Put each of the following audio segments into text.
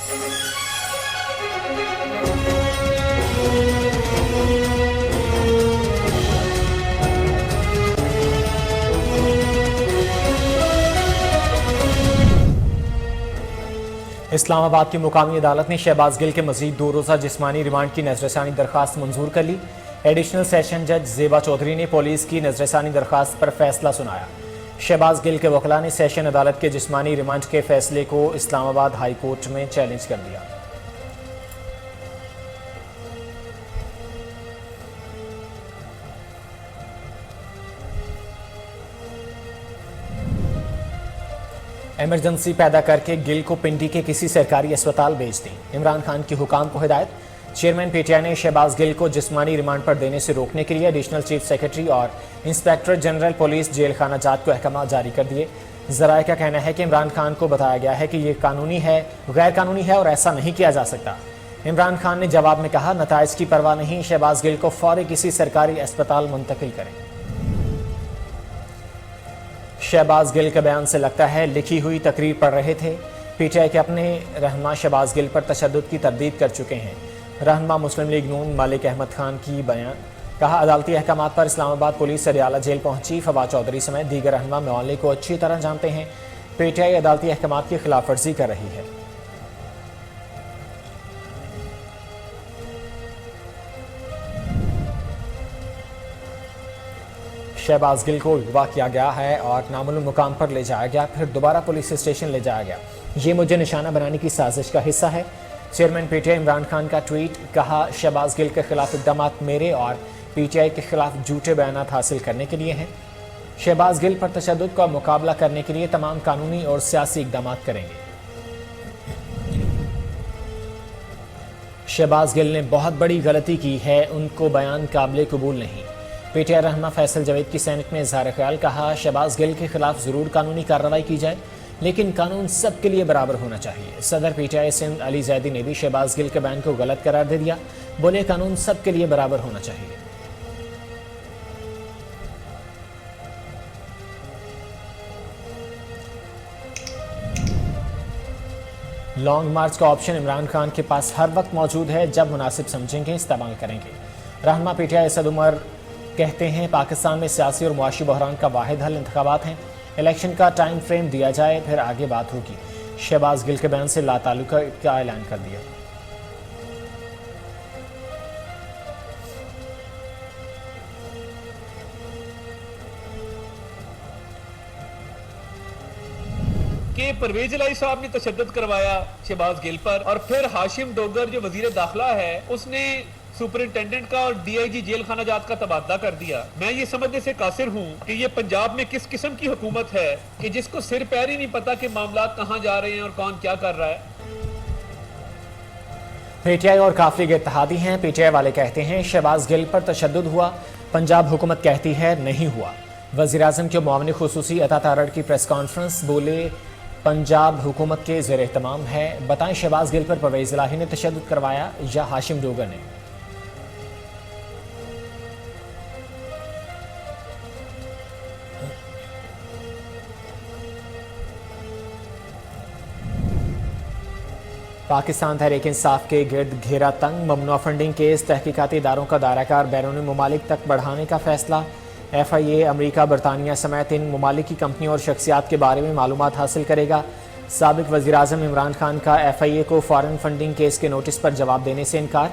اسلام آباد کی مقامی عدالت نے شہباز گل کے مزید 2 روزہ جسمانی ریمانڈ کی نظر ثانی درخواست منظور کر لی۔ ایڈیشنل سیشن جج زیبا چودھری نے پولیس کی نظر ثانی درخواست پر فیصلہ سنایا۔ شہباز گل کے وکلاء نے سیشن عدالت کے جسمانی ریمانڈ کے فیصلے کو اسلام آباد ہائی کورٹ میں چیلنج کر دیا۔ ایمرجنسی پیدا کر کے گل کو پنڈی کے کسی سرکاری اسپتال بھیج دیں، عمران خان کی حکام کو ہدایت۔ چیئرمین پی ٹی آئی نے شہباز گل کو جسمانی ریمانڈ پر دینے سے روکنے کے لیے ایڈیشنل چیف سیکرٹری اور انسپیکٹر جنرل پولیس جیل خانہ جات کو احکامات جاری کر دیے۔ ذرائع کا کہنا ہے کہ عمران خان کو بتایا گیا ہے کہ یہ غیر قانونی ہے اور ایسا نہیں کیا جا سکتا۔ عمران خان نے جواب میں کہا، نتائج کی پرواہ نہیں، شہباز گل کو فوری کسی سرکاری اسپتال منتقل کریں۔ شہباز گل کے بیان سے لگتا ہے لکھی ہوئی تقریر پڑھ رہے تھے۔ پی ٹی آئی کے اپنے رہنما شہباز گل پر تشدد کی تردید کر چکے ہیں۔ رہنما مسلم لیگ نون مالک احمد خان کی بیان، کہا عدالتی احکامات پر اسلام آباد پولیس اڈیالہ جیل پہنچی۔ فواد چودھری سمیت دیگر رہنما معاملے کو اچھی طرح جانتے ہیں۔ پی ٹی آئی عدالتی احکامات کی خلاف ورزی کر رہی ہے۔ شہباز گل کو اغوا کیا گیا ہے اور نامعلوم مقام پر لے جایا گیا، پھر دوبارہ پولیس اسٹیشن لے جایا گیا۔ یہ مجھے نشانہ بنانے کی سازش کا حصہ ہے۔ Chairman P T I Imran Khan کا ٹویٹ، کہا شہباز گل کے خلاف اقدامات میرے اور پی ٹی آئی کے خلاف جھوٹے بیانات حاصل کرنے کے لیے ہیں۔ شہباز گل پر تشدد کا مقابلہ کرنے کے لیے تمام قانونی اور سیاسی اقدامات کریں گے۔ شہباز گل نے بہت بڑی غلطی کی ہے، ان کو بیان قابل قبول نہیں۔ پی ٹی آئی رہنما فیصل جاوید کی سینٹ میں اظہار خیال، کہا شہباز گل کے خلاف ضرور قانونی کارروائی کی جائے لیکن قانون سب کے لیے برابر ہونا چاہیے۔ صدر پی ٹی آئی سندھ علی زیدی نے بھی شہباز گل کے بیان کو غلط قرار دے دیا، بولے قانون سب کے لیے برابر ہونا چاہیے۔ لانگ مارچ کا آپشن عمران خان کے پاس ہر وقت موجود ہے، جب مناسب سمجھیں گے استعمال کریں گے۔ رہنما P T I Asad Umar کہتے ہیں پاکستان میں سیاسی اور معاشی بحران کا واحد حل انتخابات ہیں، الیکشن کا ٹائم فریم دیا جائے پھر آگے بات ہوگی۔ شہباز گل کے بیان سے لا تعلقہ کا اعلان کر دیا۔ کہ پرویز الہی صاحب نے تشدد کروایا شہباز گل پر، اور پھر ہاشم ڈوگر جو وزیر داخلہ ہے اس نے سپرنٹینڈنٹ کا اور ڈی آئی جی جیل خانہ جات کا تبادلہ کر دیا۔ میں یہ سمجھنے سے قاصر ہوں کہ یہ پنجاب میں کس قسم کی حکومت ہے کہ جس کو سر پیر ہی نہیں پتا کہ معاملات کہاں جا رہے ہیں اور کون کیا کر رہا ہے۔ پی ٹی آئی اور کافی کے اتحادی ہیں۔ پی ٹی آئی والے کہتے ہیں شہباز گل پر تشدد ہوا، پنجاب حکومت کہتی ہے نہیں ہوا۔ وزیر اعظم کے معاون خصوصی عطا تارڑ کی پریس کانفرنس، بولے پنجاب حکومت کے زیر اہتمام ہے، بتائیں شہباز گل پر پرویز الہی نے تشدد کروایا یا ہاشم ڈوگر نے؟ پاکستان تحریک انصاف کے گرد گھیرا تنگ، ممنوع فنڈنگ کیس تحقیقاتی اداروں کا دائرہ کار بیرون ممالک تک بڑھانے کا فیصلہ۔ ایف آئی اے امریکہ، برطانیہ سمیت ان ممالک کی کمپنیوں اور شخصیات کے بارے میں معلومات حاصل کرے گا۔ سابق وزیر اعظم عمران خان کا ایف آئی اے کو فارن فنڈنگ کیس کے نوٹس پر جواب دینے سے انکار۔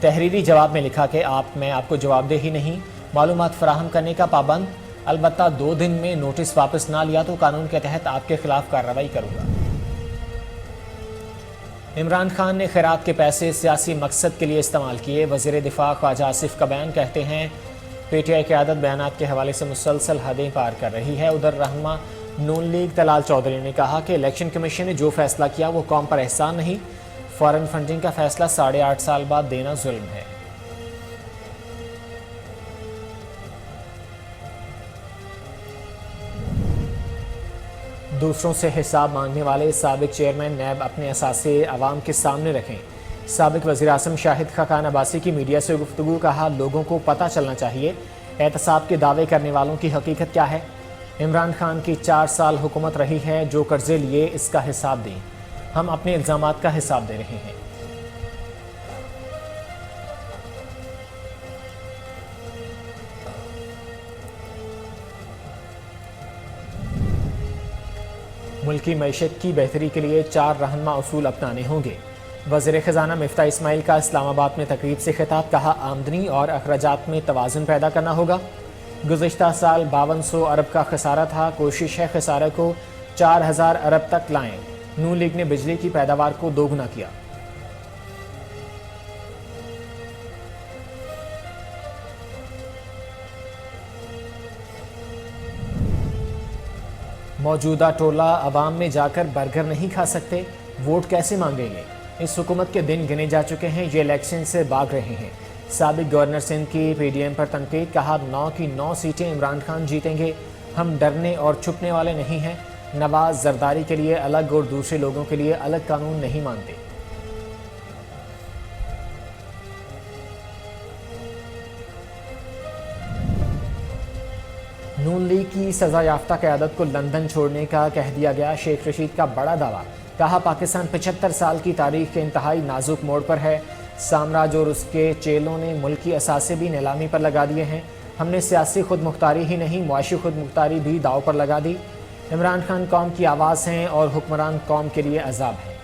تحریری جواب میں لکھا کہ میں آپ کو جواب دہ ہی نہیں، معلومات فراہم کرنے کا پابند، البتہ 2 دن میں نوٹس واپس نہ لیا تو قانون کے تحت آپ کے خلاف کارروائی کروں گا۔ عمران خان نے خیرات کے پیسے سیاسی مقصد کے لیے استعمال کیے، وزیر دفاع خواجہ آصف کا بیان، کہتے ہیں پی ٹی آئی قیادت بیانات کے حوالے سے مسلسل حدیں پار کر رہی ہے۔ ادھر رہنما نون لیگ طلال چودھری نے کہا کہ الیکشن کمیشن نے جو فیصلہ کیا وہ قوم پر احسان نہیں، فارن فنڈنگ کا فیصلہ 8.5 سال بعد دینا ظلم ہے۔ دوسروں سے حساب مانگنے والے سابق چیئرمین نیب اپنے اثاثے عوام کے سامنے رکھیں۔ سابق وزیر اعظم شاہد خاقان عباسی کی میڈیا سے گفتگو، کہا لوگوں کو پتہ چلنا چاہیے احتساب کے دعوے کرنے والوں کی حقیقت کیا ہے۔ عمران خان کی 4 سال حکومت رہی ہے، جو قرضے لیے اس کا حساب دیں۔ ہم اپنے الزامات کا حساب دے رہے ہیں۔ ملکی معیشت کی بہتری کے لیے 4 رہنما اصول اپنانے ہوں گے۔ وزیر خزانہ مفتاح اسماعیل کا اسلام آباد میں تقریب سے خطاب، کہا آمدنی اور اخراجات میں توازن پیدا کرنا ہوگا۔ گزشتہ سال 5200 ارب کا خسارہ تھا، کوشش ہے خسارے کو 4000 ارب تک لائیں۔ نون لیگ نے بجلی کی پیداوار کو دوگنا کیا۔ موجودہ ٹولہ عوام میں جا کر برگر نہیں کھا سکتے، ووٹ کیسے مانگیں گے؟ اس حکومت کے دن گنے جا چکے ہیں، یہ الیکشن سے بھاگ رہے ہیں۔ سابق گورنر سندھ کی پی ڈی ایم پر تنقید، کہا 9 کی 9 سیٹیں عمران خان جیتیں گے، ہم ڈرنے اور چھپنے والے نہیں ہیں۔ نواز زرداری کے لیے الگ اور دوسرے لوگوں کے لیے الگ قانون نہیں مانتے۔ نون لیگ کی سزا یافتہ قیادت کو لندن چھوڑنے کا کہہ دیا گیا، شیخ رشید کا بڑا دعویٰ، کہا پاکستان 75 سال کی تاریخ کے انتہائی نازک موڑ پر ہے، سامراج اور اس کے چیلوں نے ملکی اثاثے بھی نیلامی پر لگا دیے ہیں، ہم نے سیاسی خود مختاری ہی نہیں معاشی خود مختاری بھی داؤ پر لگا دی۔ عمران خان قوم کی آواز ہیں اور حکمران قوم کے لیے عذاب ہیں۔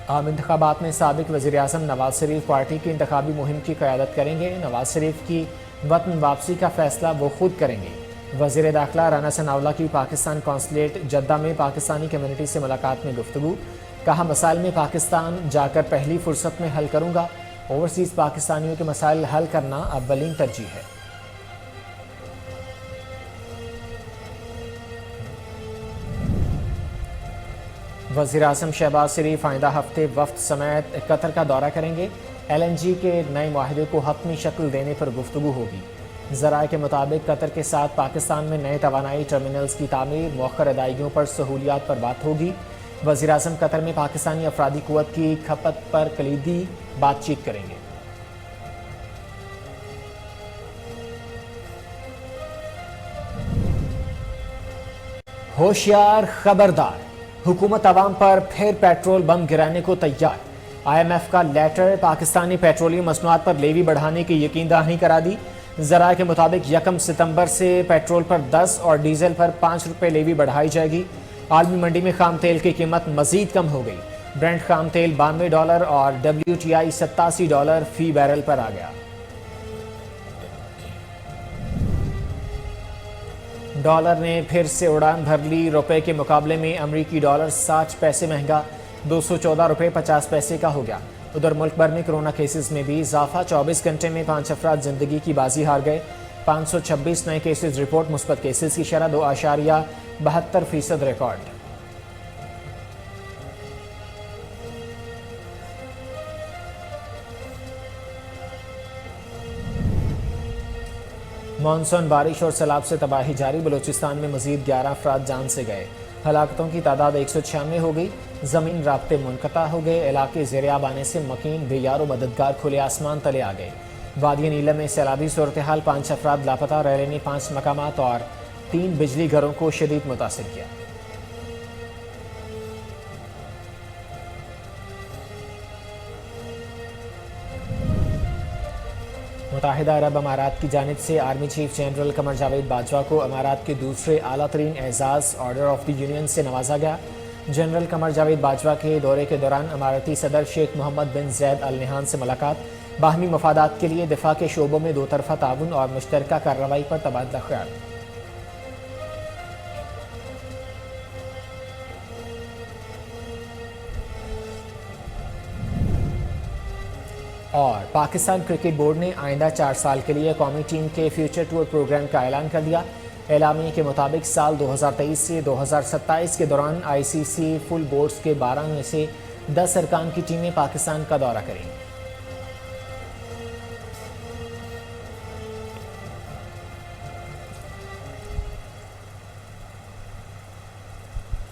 عام انتخابات میں سابق وزیر اعظم نواز شریف پارٹی کی انتخابی مہم کی قیادت کریں گے، نواز شریف کی وطن واپسی کا فیصلہ وہ خود کریں گے۔ وزیر داخلہ رانا ثناءاللہ کی پاکستان قونصلیٹ جدہ میں پاکستانی کمیونٹی سے ملاقات میں گفتگو، کہا مسائل میں پاکستان جا کر پہلی فرصت میں حل کروں گا، اوورسیز پاکستانیوں کے مسائل حل کرنا اولین ترجیح ہے۔ وزیر اعظم شہباز شریف آئندہ ہفتے وفد سمیت قطر کا دورہ کریں گے، ایل این جی کے نئے معاہدے کو حتمی شکل دینے پر گفتگو ہوگی۔ ذرائع کے مطابق قطر کے ساتھ پاکستان میں نئے توانائی ٹرمینلز کی تعمیر، مؤخر ادائیگیوں پر سہولیات پر بات ہوگی۔ وزیر اعظم قطر میں پاکستانی افرادی قوت کی کھپت پر کلیدی بات چیت کریں گے۔ ہوشیار خبردار، حکومت عوام پر پھر پیٹرول بم گرانے کو تیار، آئی ایم ایف کا لیٹر، پاکستانی پیٹرولیم مصنوعات پر لیوی بڑھانے کی یقین دہانی کرا دی۔ ذرائع کے مطابق 1 ستمبر سے پیٹرول پر 10 اور ڈیزل پر 5 روپے لیوی بڑھائی جائے گی۔ عالمی منڈی میں خام تیل کی قیمت مزید کم ہو گئی، برنٹ خام تیل $92 اور WTI $87 فی بیرل پر آ گیا۔ ڈالر نے پھر سے اڑان بھر لی، روپے کے مقابلے میں امریکی ڈالر 60 پیسے مہنگا، 214 روپے 50 پیسے کا ہو گیا۔ ادھر ملک بھر میں کرونا کیسز میں بھی اضافہ، 24 گھنٹے میں 5 افراد زندگی کی بازی ہار گئے، 526 نئے کیسز رپورٹ، مثبت کیسز کی شرح 2.72% ریکارڈ۔ مانسون بارش اور سیلاب سے تباہی جاری، بلوچستان میں مزید 11 افراد جان سے گئے، ہلاکتوں کی تعداد 196 ہو گئی، زمین رابطے منقطع ہو گئے، علاقے زیر آب آنے سے مکین بے یار و مددگار کھلے آسمان تلے آ گئے۔ وادی نیلم میں سیلابی صورتحال، 5 افراد لاپتہ، ریلوے نے 5 مقامات اور 3 بجلی گھروں کو شدید متاثر کیا۔ متحدہ عرب امارات کی جانب سے army chief general Qamar Javed Bajwa کو امارات کے دوسرے اعلیٰ ترین اعزاز آرڈر آف دی یونین سے نوازا گیا۔ جنرل قمر جاوید باجوہ کے دورے کے دوران اماراتی صدر شیخ محمد بن زید ال نہیان سے ملاقات، باہمی مفادات کے لیے دفاع کے شعبوں میں 2 طرفہ تعاون اور مشترکہ کارروائی پر تبادلہ خیال۔ اور پاکستان کرکٹ بورڈ نے آئندہ 4 سال کے لیے قومی ٹیم کے فیوچر ٹور پروگرام کا اعلان کر دیا۔ اعلامیے کے مطابق سال 2023 سے 2027 کے دوران آئی سی سی فل بورڈز کے 12 میں سے 10 ارکان کی ٹیمیں پاکستان کا دورہ کریں گی۔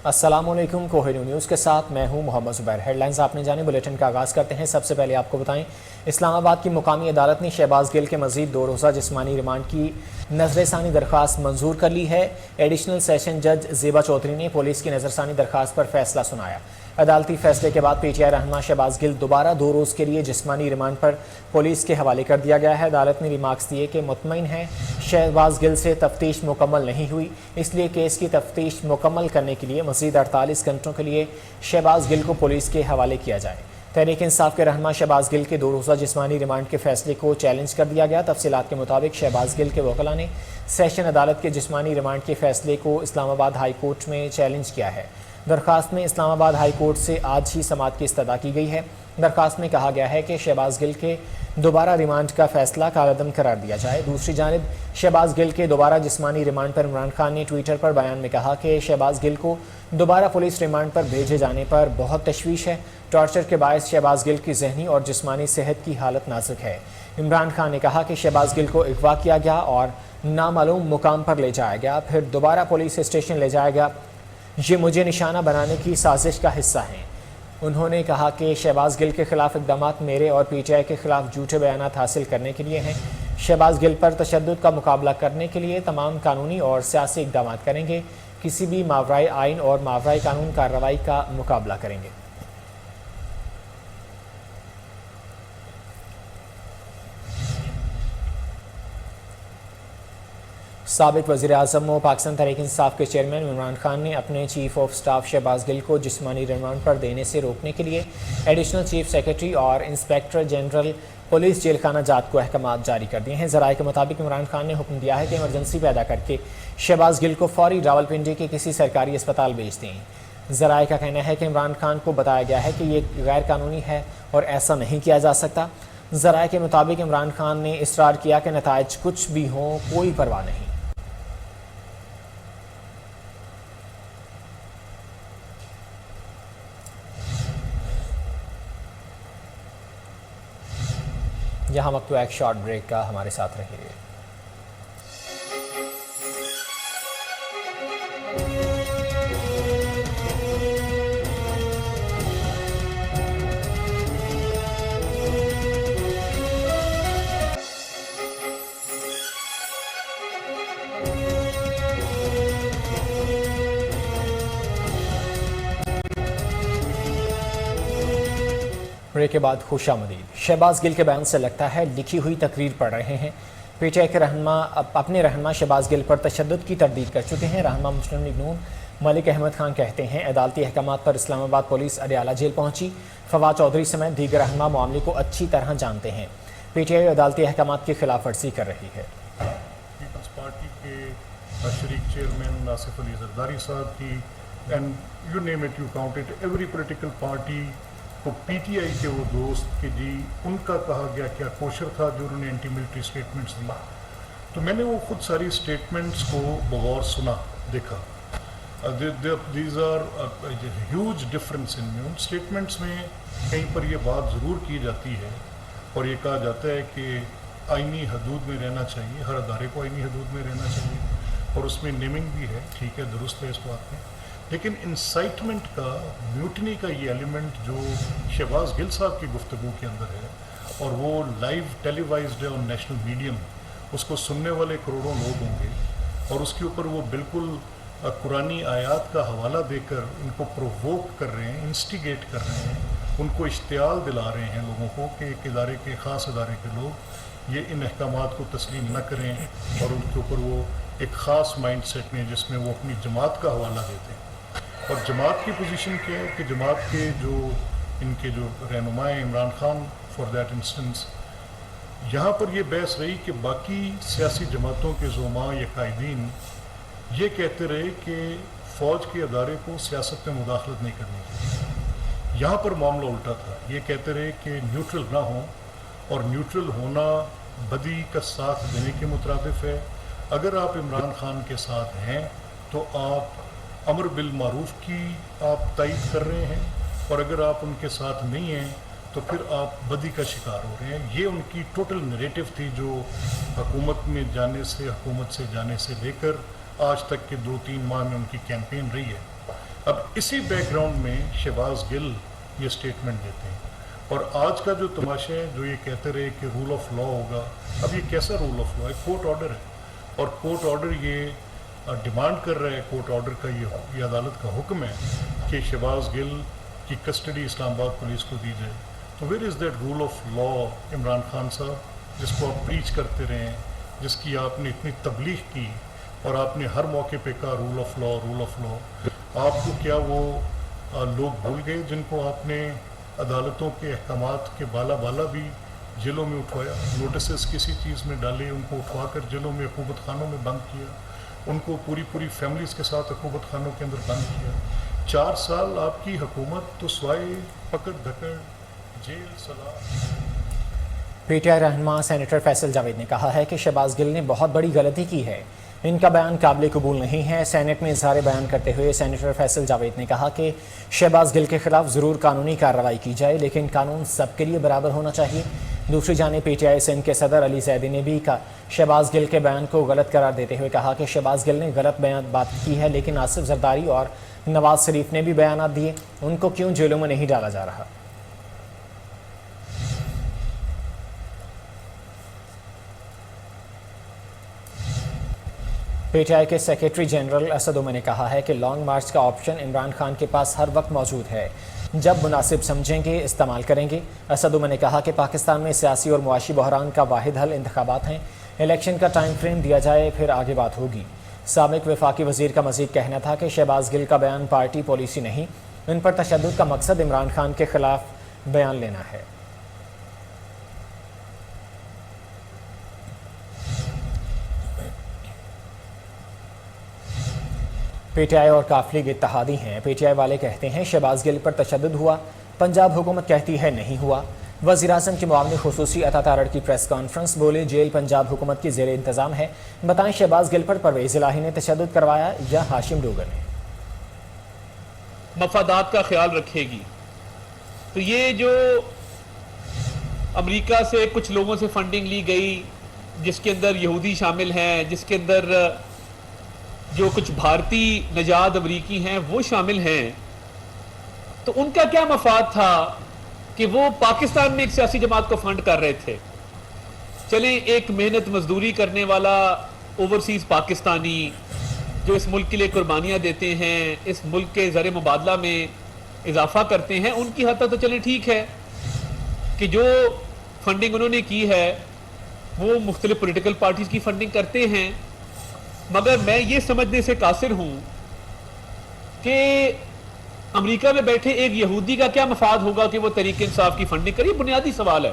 السلام علیکم، کوہینو نیوز کے ساتھ میں ہوں محمد زبیر۔ ہیڈ لائنز آپ نے جانے، بلیٹن کا آغاز کرتے ہیں۔ سب سے پہلے آپ کو بتائیں اسلام آباد کی مقامی عدالت نے شہباز گل کے مزید 2 روزہ جسمانی ریمانڈ کی نظر ثانی درخواست منظور کر لی ہے۔ ایڈیشنل سیشن جج زیبا چودھری نے پولیس کی نظر ثانی درخواست پر فیصلہ سنایا۔ عدالتی فیصلے کے بعد پی ٹی آئی رہنما شہباز گل دوبارہ 2 روز کے لیے جسمانی ریمانڈ پر پولیس کے حوالے کر دیا گیا ہے۔ عدالت نے ریمارکس دیے کہ مطمئن ہے شہباز گل سے تفتیش مکمل نہیں ہوئی، اس لیے کیس کی تفتیش مکمل کرنے کے لیے مزید 48 گھنٹوں کے لیے شہباز گل کو پولیس کے حوالے کیا جائے۔ تحریک انصاف کے رہنما شہباز گل کے 2 روزہ جسمانی ریمانڈ کے فیصلے کو چیلنج کر دیا گیا۔ تفصیلات کے مطابق شہباز گل کے وکلاء نے سیشن عدالت کے جسمانی ریمانڈ کے فیصلے کو اسلام آباد ہائی کورٹ میں چیلنج کیا ہے۔ درخواست میں اسلام آباد ہائی کورٹ سے آج ہی سماعت کی استدعا کی گئی ہے۔ درخواست میں کہا گیا ہے کہ شہباز گل کے دوبارہ ریمانڈ کا فیصلہ کالعدم قرار دیا جائے۔ دوسری جانب شہباز گل کے دوبارہ جسمانی ریمانڈ پر عمران خان نے ٹویٹر پر بیان میں کہا کہ شہباز گل کو دوبارہ پولیس ریمانڈ پر بھیجے جانے پر بہت تشویش ہے۔ ٹارچر کے باعث شہباز گل کی ذہنی اور جسمانی صحت کی حالت نازک ہے۔ عمران خان نے کہا کہ شہباز گل کو اغوا کیا گیا اور نامعلوم مقام پر لے جایا گیا، پھر دوبارہ پولیس اسٹیشن لے جایا گیا۔ یہ مجھے نشانہ بنانے کی سازش کا حصہ ہیں۔ انہوں نے کہا کہ شہباز گل کے خلاف اقدامات میرے اور پی ٹی آئی کے خلاف جھوٹے بیانات حاصل کرنے کے لیے ہیں۔ شہباز گل پر تشدد کا مقابلہ کرنے کے لیے تمام قانونی اور سیاسی اقدامات کریں گے، کسی بھی ماورائے آئین اور ماورائے قانون کارروائی کا مقابلہ کریں گے۔ سابق وزیر اعظم و پاکستان تحریک انصاف کے چیئرمین عمران خان نے اپنے چیف آف سٹاف شہباز گل کو جسمانی ریمانڈ پر دینے سے روکنے کے لیے ایڈیشنل چیف سیکرٹری اور انسپیکٹر جنرل پولیس جیل خانہ جات کو احکامات جاری کر دیے ہیں۔ ذرائع کے مطابق عمران خان نے حکم دیا ہے کہ ایمرجنسی پیدا کر کے شہباز گل کو فوری راولپنڈی کے کسی سرکاری اسپتال بھیج دیں۔ ذرائع کا کہنا ہے کہ عمران خان کو بتایا گیا ہے کہ یہ غیر قانونی ہے اور ایسا نہیں کیا جا سکتا۔ ذرائع کے مطابق عمران خان نے اصرار کیا کہ نتائج کچھ بھی ہوں، کوئی پرواہ نہیں۔ یہاں وقت ایک شارٹ بریک کا، ہمارے ساتھ رہیے۔ بریک کے بعد خوش آمدید۔ شہباز گل کے بیان سے لگتا ہے لکھی ہوئی تقریر پڑھ رہے ہیں۔ پی ٹی آئی کے رہنما اپنے رہنما شہباز گل پر تشدد کی تردید کر چکے ہیں۔ رہنما مسلم لیگ نون ملک احمد خان کہتے ہیں عدالتی احکامات پر اسلام آباد پولیس اڈیالہ جیل پہنچی۔ فواد چودھری سمیت دیگر رہنما معاملے کو اچھی طرح جانتے ہیں۔ پی ٹی آئی عدالتی احکامات کی خلاف ورزی کر رہی ہے۔ پیپلز پارٹی کے شریک چیئرمین ناصف علی زرداری صاحب کی and you name it you count it every political party کو پی ٹی آئی کے وہ دوست کہ جی ان کا کہا گیا کیا کوشر تھا جو انہوں نے اینٹی ملٹری اسٹیٹمنٹس دی، تو میں نے وہ خود ساری اسٹیٹمنٹس کو بغور سنا، دیکھا۔ These are huge difference in ان اسٹیٹمنٹس میں کہیں پر یہ بات ضرور کی جاتی ہے اور یہ کہا جاتا ہے کہ آئینی حدود میں رہنا چاہیے، ہر ادارے کو آئینی حدود میں رہنا چاہیے، اور اس میں نیمنگ بھی ہے، ٹھیک ہے، درست ہے اس بات میں، لیکن انسائٹمنٹ کا، میوٹنی کا یہ ایلیمنٹ جو شہباز گل صاحب کی گفتگو کے اندر ہے اور وہ لائیو ٹیلی وائزڈ ہے آن نیشنل میڈیم، اس کو سننے والے کروڑوں لوگ ہوں گے، اور اس کے اوپر وہ بالکل قرآنی آیات کا حوالہ دے کر ان کو پروووک کر رہے ہیں، انسٹیگیٹ کر رہے ہیں، ان کو اشتعال دلا رہے ہیں لوگوں کو کہ ایک ادارے کے، خاص ادارے کے لوگ یہ ان احکامات کو تسلیم نہ کریں، اور ان کے اوپر وہ ایک خاص مائنڈ سیٹ میں جس میں وہ اپنی جماعت کا حوالہ دیتے ہیں۔ اور جماعت کی پوزیشن کیا ہے کہ جماعت کے جو ان کے جو رہنما ہیں Imran Khan for that instance, یہاں پر یہ بحث رہی کہ باقی سیاسی جماعتوں کے زعماء یا قائدین یہ کہتے رہے کہ فوج کے ادارے کو سیاست میں مداخلت نہیں کرنی چاہیے۔ یہاں پر معاملہ الٹا تھا، یہ کہتے رہے کہ نیوٹرل نہ ہوں، اور نیوٹرل ہونا بدی کا ساتھ دینے کے مترادف ہے۔ اگر آپ عمران خان کے ساتھ ہیں تو آپ امر بالمعروف کی آپ تائید کر رہے ہیں، اور اگر آپ ان کے ساتھ نہیں ہیں تو پھر آپ بدی کا شکار ہو رہے ہیں۔ یہ ان کی ٹوٹل نریٹو تھی جو حکومت میں جانے سے، حکومت سے جانے سے لے کر آج تک کے 2-3 ماہ میں ان کی کیمپین رہی ہے۔ اب اسی بیک گراؤنڈ میں شہباز گل یہ سٹیٹمنٹ دیتے ہیں۔ اور آج کا جو تماشا ہے جو یہ کہتے رہے کہ رول آف لا ہوگا، اب یہ کیسا رول آف لا ہے؟ کورٹ آرڈر ہے، اور کورٹ آرڈر یہ ڈیمانڈ کر رہا ہے، کورٹ آرڈر کا یہ عدالت کا حکم ہے کہ شہباز گل کی کسٹڈی اسلام آباد پولیس کو دی جائے. تو where is that rule of law Imran Khan صاحب، جس کو آپ پریچ کرتے رہے ہیں، جس کی آپ نے اتنی تبلیغ کی اور آپ نے ہر موقع پہ کہا rule of law, rule of law? آپ کو کیا وہ لوگ بھول گئے جن کو آپ نے عدالتوں کے احکامات کے بالا بھی جیلوں میں اٹھوایا، نوٹسز کسی چیز میں ڈالے، ان کو اٹھوا کر جیلوں میں عقوبت خانوں میں بند کیا، ان کو پوری فیملیز کے ساتھ عقوبت خانوں کے اندر بند کیا؟ 4 سال آپ کی حکومت تو سوائے پکڑ دھکڑ، جیل، سزا. پی ٹی آئی رہنما سینیٹر فیصل جاوید نے کہا ہے کہ شہباز گل نے بہت بڑی غلطی کی ہے، ان کا بیان قابل قبول نہیں ہے. سینٹ میں اظہار بیان کرتے ہوئے سینیٹر فیصل جاوید نے کہا کہ شہباز گل کے خلاف ضرور قانونی کارروائی کی جائے، لیکن قانون سب کے لیے برابر ہونا چاہیے. دوسری جانب پی ٹی آئی سندھ کے صدر علی زیدی نے بھی شہباز گل کے بیان کو غلط قرار دیتے ہوئے کہا کہ شہباز گل نے غلط بات کی ہے، لیکن آصف زرداری اور نواز شریف نے بھی بیانات دیے، ان کو کیوں جیلوں میں نہیں ڈالا جا رہا؟ پی ٹی آئی کے سیکریٹری جنرل اسد عمر نے کہا ہے کہ لانگ مارچ کا آپشن عمران خان کے پاس ہر وقت موجود ہے، جب مناسب سمجھیں گے استعمال کریں گے. اسد عمر نے کہا کہ پاکستان میں سیاسی اور معاشی بحران کا واحد حل انتخابات ہیں، الیکشن کا ٹائم فریم دیا جائے پھر آگے بات ہوگی. سابق وفاقی وزیر کا مزید کہنا تھا کہ شہباز گل کا بیان پارٹی پالیسی نہیں، ان پر تشدد کا مقصد عمران خان کے خلاف بیان لینا ہے. پی ٹی آئی اور کاف لیگ اتحادی ہیں. پی ٹی آئی والے کہتے ہیں شہباز گل پر تشدد ہوا، پنجاب حکومت کہتی ہے نہیں ہوا. وزیراعظم کے معاون خصوصی عطا تارڑ کی پریس کانفرنس، بولے جیل پنجاب حکومت کی زیر انتظام ہے. بتائیں شہباز گل پر پرویز الہی نے تشدد کروایا یا ہاشم ڈوگر نے؟ مفادات کا خیال رکھے گی تو یہ جو امریکہ سے کچھ لوگوں سے فنڈنگ لی گئی، جس کے اندر یہودی شامل ہیں، جس کے اندر جو کچھ بھارتی نژاد امریکی ہیں وہ شامل ہیں، تو ان کا کیا مفاد تھا کہ وہ پاکستان میں ایک سیاسی جماعت کو فنڈ کر رہے تھے؟ چلیں ایک محنت مزدوری کرنے والا اوورسیز پاکستانی جو اس ملک کے لیے قربانیاں دیتے ہیں، اس ملک کے زر مبادلہ میں اضافہ کرتے ہیں، ان کی حد تک تو چلیں ٹھیک ہے کہ جو فنڈنگ انہوں نے کی ہے وہ مختلف پولیٹیکل پارٹیز کی فنڈنگ کرتے ہیں. مگر میں یہ سمجھنے سے قاصر ہوں کہ امریکہ میں بیٹھے ایک یہودی کا کیا مفاد ہوگا کہ وہ تحریک انصاف کی فنڈنگ کرے. بنیادی سوال ہے.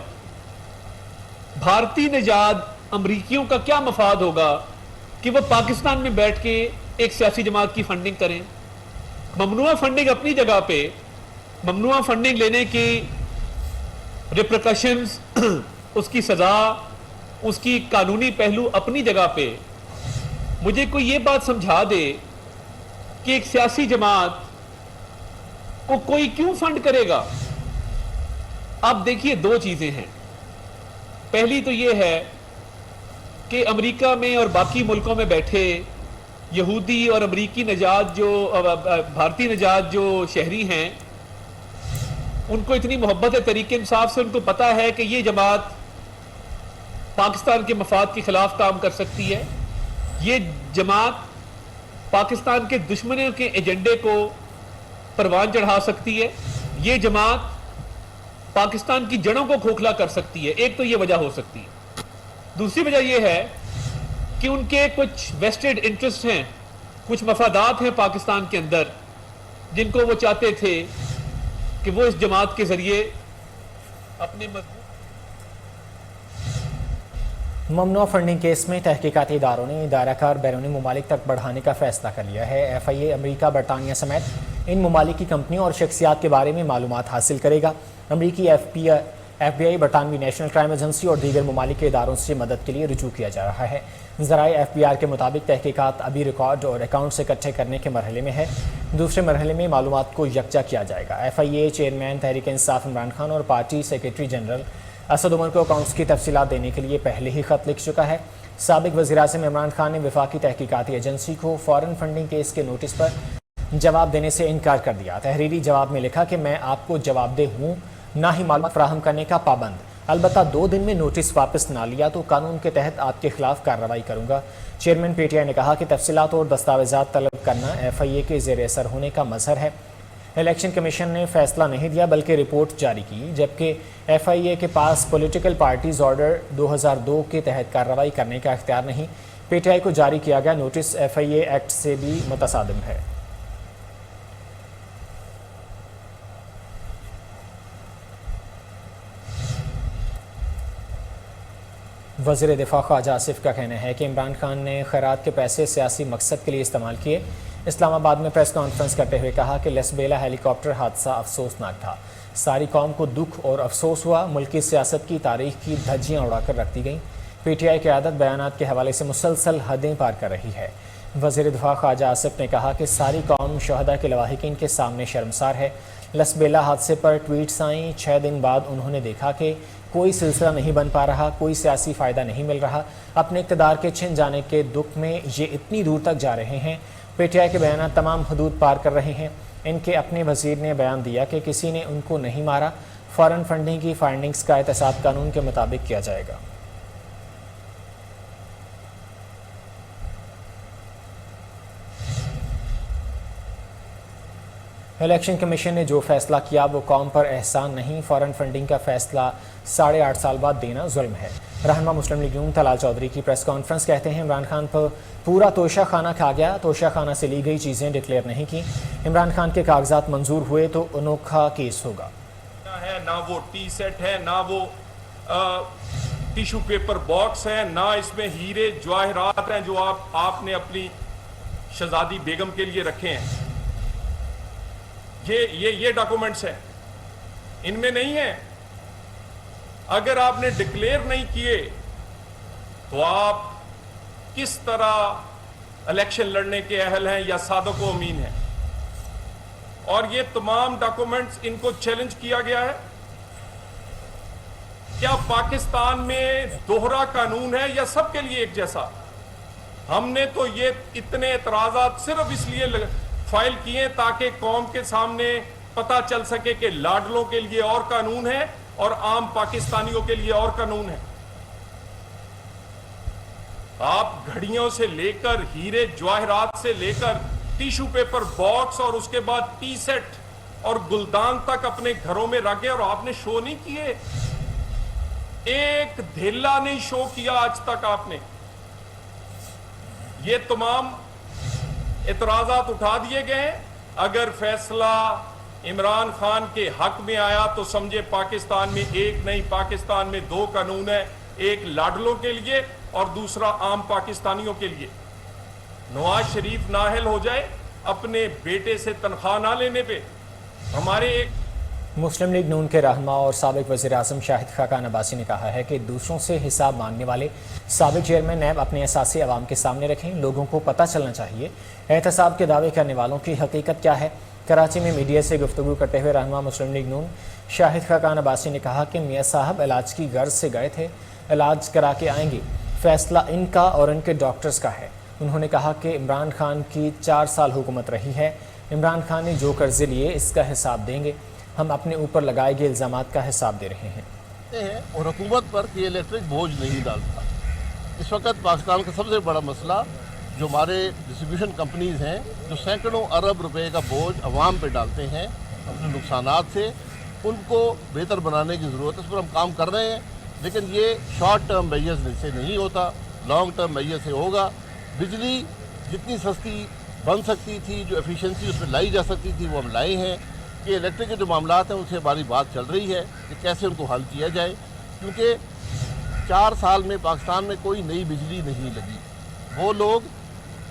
بھارتی نژاد امریکیوں کا کیا مفاد ہوگا کہ وہ پاکستان میں بیٹھ کے ایک سیاسی جماعت کی فنڈنگ کریں؟ ممنوعہ فنڈنگ اپنی جگہ پہ، ممنوعہ فنڈنگ لینے کی ریپریکشنز، اس کی سزا، اس کی قانونی پہلو اپنی جگہ پہ. مجھے کوئی یہ بات سمجھا دے کہ ایک سیاسی جماعت کو کوئی کیوں فنڈ کرے گا؟ اب دیکھیے دو چیزیں ہیں. پہلی تو یہ ہے کہ امریکہ میں اور باقی ملکوں میں بیٹھے یہودی اور امریکی نژاد جو بھارتی نژاد جو شہری ہیں، ان کو اتنی محبت ہے تحریک انصاف سے، ان کو پتا ہے کہ یہ جماعت پاکستان کے مفاد کے خلاف کام کر سکتی ہے، یہ جماعت پاکستان کے دشمنوں کے ایجنڈے کو پروان چڑھا سکتی ہے، یہ جماعت پاکستان کی جڑوں کو کھوکھلا کر سکتی ہے. ایک تو یہ وجہ ہو سکتی ہے. دوسری وجہ یہ ہے کہ ان کے کچھ ویسٹڈ انٹرسٹ ہیں، کچھ مفادات ہیں پاکستان کے اندر، جن کو وہ چاہتے تھے کہ وہ اس جماعت کے ذریعے اپنے ممنوع فنڈنگ کیس میں تحقیقاتی اداروں نے دائرہ کار بیرونی ممالک تک بڑھانے کا فیصلہ کر لیا ہے. ایف آئی اے امریکہ، برطانیہ سمیت ان ممالک کی کمپنیوں اور شخصیات کے بارے میں معلومات حاصل کرے گا. امریکی ایف بی آئی، برطانوی نیشنل کرائم ایجنسی اور دیگر ممالک کے اداروں سے مدد کے لیے رجوع کیا جا رہا ہے. ذرائع ایف بی آر کے مطابق تحقیقات ابھی ریکارڈ اور اکاؤنٹس اکٹھے کرنے کے مرحلے میں ہے. دوسرے مرحلے میں معلومات کو یکجا کیا جائے گا. ایف آئی اے چیئرمین تحریک انصاف عمران خان اور party secretary general Asad Umar کو اکاؤنٹس کی تفصیلات دینے کے لیے پہلے ہی خط لکھ چکا ہے. سابق وزیراعظم عمران خان نے وفاقی تحقیقاتی ایجنسی کو فارن فنڈنگ کیس کے نوٹس پر جواب دینے سے انکار کر دیا. تحریری جواب میں لکھا کہ میں آپ کو جواب دہ ہوں، نہ ہی معلومات فراہم کرنے کا پابند۔ البتہ 2 دن میں نوٹس واپس نہ لیا تو قانون کے تحت آپ کے خلاف کارروائی کروں گا۔ چیئرمین پی ٹی آئی نے کہا کہ تفصیلات اور دستاویزات طلب کرنا ایف آئی اے کے زیر اثر ہونے کا مظہر ہے۔ الیکشن کمیشن نے فیصلہ نہیں دیا بلکہ رپورٹ جاری کی، جبکہ ایف آئی اے کے پاس پولیٹیکل پارٹیز آرڈر 2002 کے تحت کارروائی کرنے کا اختیار نہیں۔ پی ٹی آئی کو جاری کیا گیا notice F I a act سے بھی متصادم ہے۔ وزیر دفاع خواجہ آصف کا کہنا ہے کہ عمران خان نے خیرات کے پیسے سیاسی مقصد کے لیے استعمال کیے۔ اسلام آباد میں پریس کانفرنس کرتے ہوئے کہا کہ لسبیلا ہیلی کاپٹر حادثہ افسوسناک تھا، ساری قوم کو دکھ اور افسوس ہوا، ملکی سیاست کی تاریخ کی دھجیاں اڑا کر رکھ دی گئیں۔ پی ٹی آئی قیادت بیانات کے حوالے سے مسلسل حدیں پار کر رہی ہے۔ وزیر دفاع خواجہ آصف نے کہا کہ ساری قوم شہداء کے لواحقین کے سامنے شرمسار ہے۔ لسبیلا حادثے پر ٹویٹس آئیں، 6 دن بعد انہوں نے دیکھا کہ کوئی سلسلہ نہیں بن پا رہا، کوئی سیاسی فائدہ نہیں مل رہا، اپنے اقتدار کے چھن جانے کے دکھ میں یہ اتنی دور تک جا رہے ہیں۔ پی ٹی آئی کے بیانات تمام حدود پار کر رہے ہیں۔ ان کے اپنے وزیر نے بیان دیا کہ کسی نے ان کو نہیں مارا، فارن فنڈنگ کی فائنڈنگز کا احتساب قانون کے مطابق کیا جائے گا۔ الیکشن کمیشن نے جو فیصلہ کیا وہ قوم پر احسان نہیں، فارن فنڈنگ کا فیصلہ 8.5 سال بعد دینا ظلم ہے۔ رہنما مسلم لیگ نون طلال چودھری کی پریس کانفرنس کہتے ہیں عمران خان پر پورا توشہ خانہ کھا گیا، توشہ خانہ سے لی گئی چیزیں ڈکلیئر نہیں کی، عمران خان کے کاغذات منظور ہوئے تو انوکھا کیس ہوگا۔ نہ وہ ٹی سیٹ ہے، نہ وہ ٹیشو پیپر باکس ہے، نہ اس میں ہیرے جواہرات ہیں جو آپ نے اپنی شہزادی بیگم کے لیے رکھے ہیں۔ یہ ڈاکومنٹس ہیں، ان میں نہیں ہیں۔ اگر آپ نے ڈکلیئر نہیں کیے تو آپ کس طرح الیکشن لڑنے کے اہل ہیں یا صادق و امین ہیں؟ اور یہ تمام ڈاکومنٹس ان کو چیلنج کیا گیا ہے۔ کیا پاکستان میں دوہرا قانون ہے یا سب کے لیے ایک جیسا؟ ہم نے تو یہ اتنے اعتراضات صرف اس لیے فائل کیے تاکہ قوم کے سامنے پتہ چل سکے کہ لاڈلوں کے لیے اور قانون ہے اور عام پاکستانیوں کے لیے اور قانون ہے۔ آپ گھڑیوں سے لے کر ہیرے جواہرات سے لے کر ٹیشو پیپر باکس اور اس کے بعد ٹی سیٹ اور گلدان تک اپنے گھروں میں رکھے اور آپ نے شو نہیں کیے، ایک دھیلا نہیں شو کیا آج تک آپ نے۔ یہ تمام اعتراضات اٹھا دیے گئے۔ اگر فیصلہ عمران خان کے حق میں آیا تو سمجھے پاکستان میں ایک نہیں، پاکستان میں 2 قانون ہے، ایک لاڈلوں کے لیے اور دوسرا عام پاکستانیوں کے لیے۔ نواز شریف نااہل ہو جائے اپنے بیٹے سے تنخواہ نہ لینے پہ۔ ہمارے ایک مسلم لیگ نون کے رہنما اور سابق وزیر اعظم شاہد خاقان عباسی نے کہا ہے کہ دوسروں سے حساب مانگنے والے سابق چیئرمین نیب اپنے اثاثے عوام کے سامنے رکھیں، لوگوں کو پتہ چلنا چاہیے احتساب کے دعوے کرنے والوں کی حقیقت کیا ہے۔ کراچی میں میڈیا سے گفتگو کرتے ہوئے رہنما مسلم لیگ نون شاہد خاقان عباسی نے کہا کہ میاں صاحب علاج کی غرض سے گئے تھے، علاج کرا کے آئیں گے، فیصلہ ان کا اور ان کے ڈاکٹرز کا ہے۔ انہوں نے کہا کہ عمران خان کی 4 سال حکومت رہی ہے، عمران خان نے جو قرضے لیے اس کا حساب دیں گے، ہم اپنے اوپر لگائے گئے الزامات کا حساب دے رہے ہیں۔ اور حکومت پر کہ الیکٹرک بوجھ نہیں ڈالتا۔ اس وقت پاکستان کا سب سے بڑا مسئلہ جو ہمارے ڈسٹریبیوشن کمپنیز ہیں جو سینکڑوں ارب روپے کا بوجھ عوام پہ ڈالتے ہیں اپنے نقصانات سے، ان کو بہتر بنانے کی ضرورت ہے۔ اس پر ہم کام کر رہے ہیں، لیکن یہ شارٹ ٹرم میجرز سے نہیں ہوتا، لانگ ٹرم میجر سے ہوگا۔ بجلی جتنی سستی بن سکتی تھی، جو ایفیشنسی اس میں لائی جا سکتی تھی، وہ ہم لائے ہیں۔ کہ الیکٹرک کے جو معاملات ہیں ان سے ہماری بات چل رہی ہے کہ کیسے ان کو حل کیا جائے، کیونکہ 4 سال میں پاکستان میں کوئی نئی بجلی نہیں لگی۔ وہ لوگ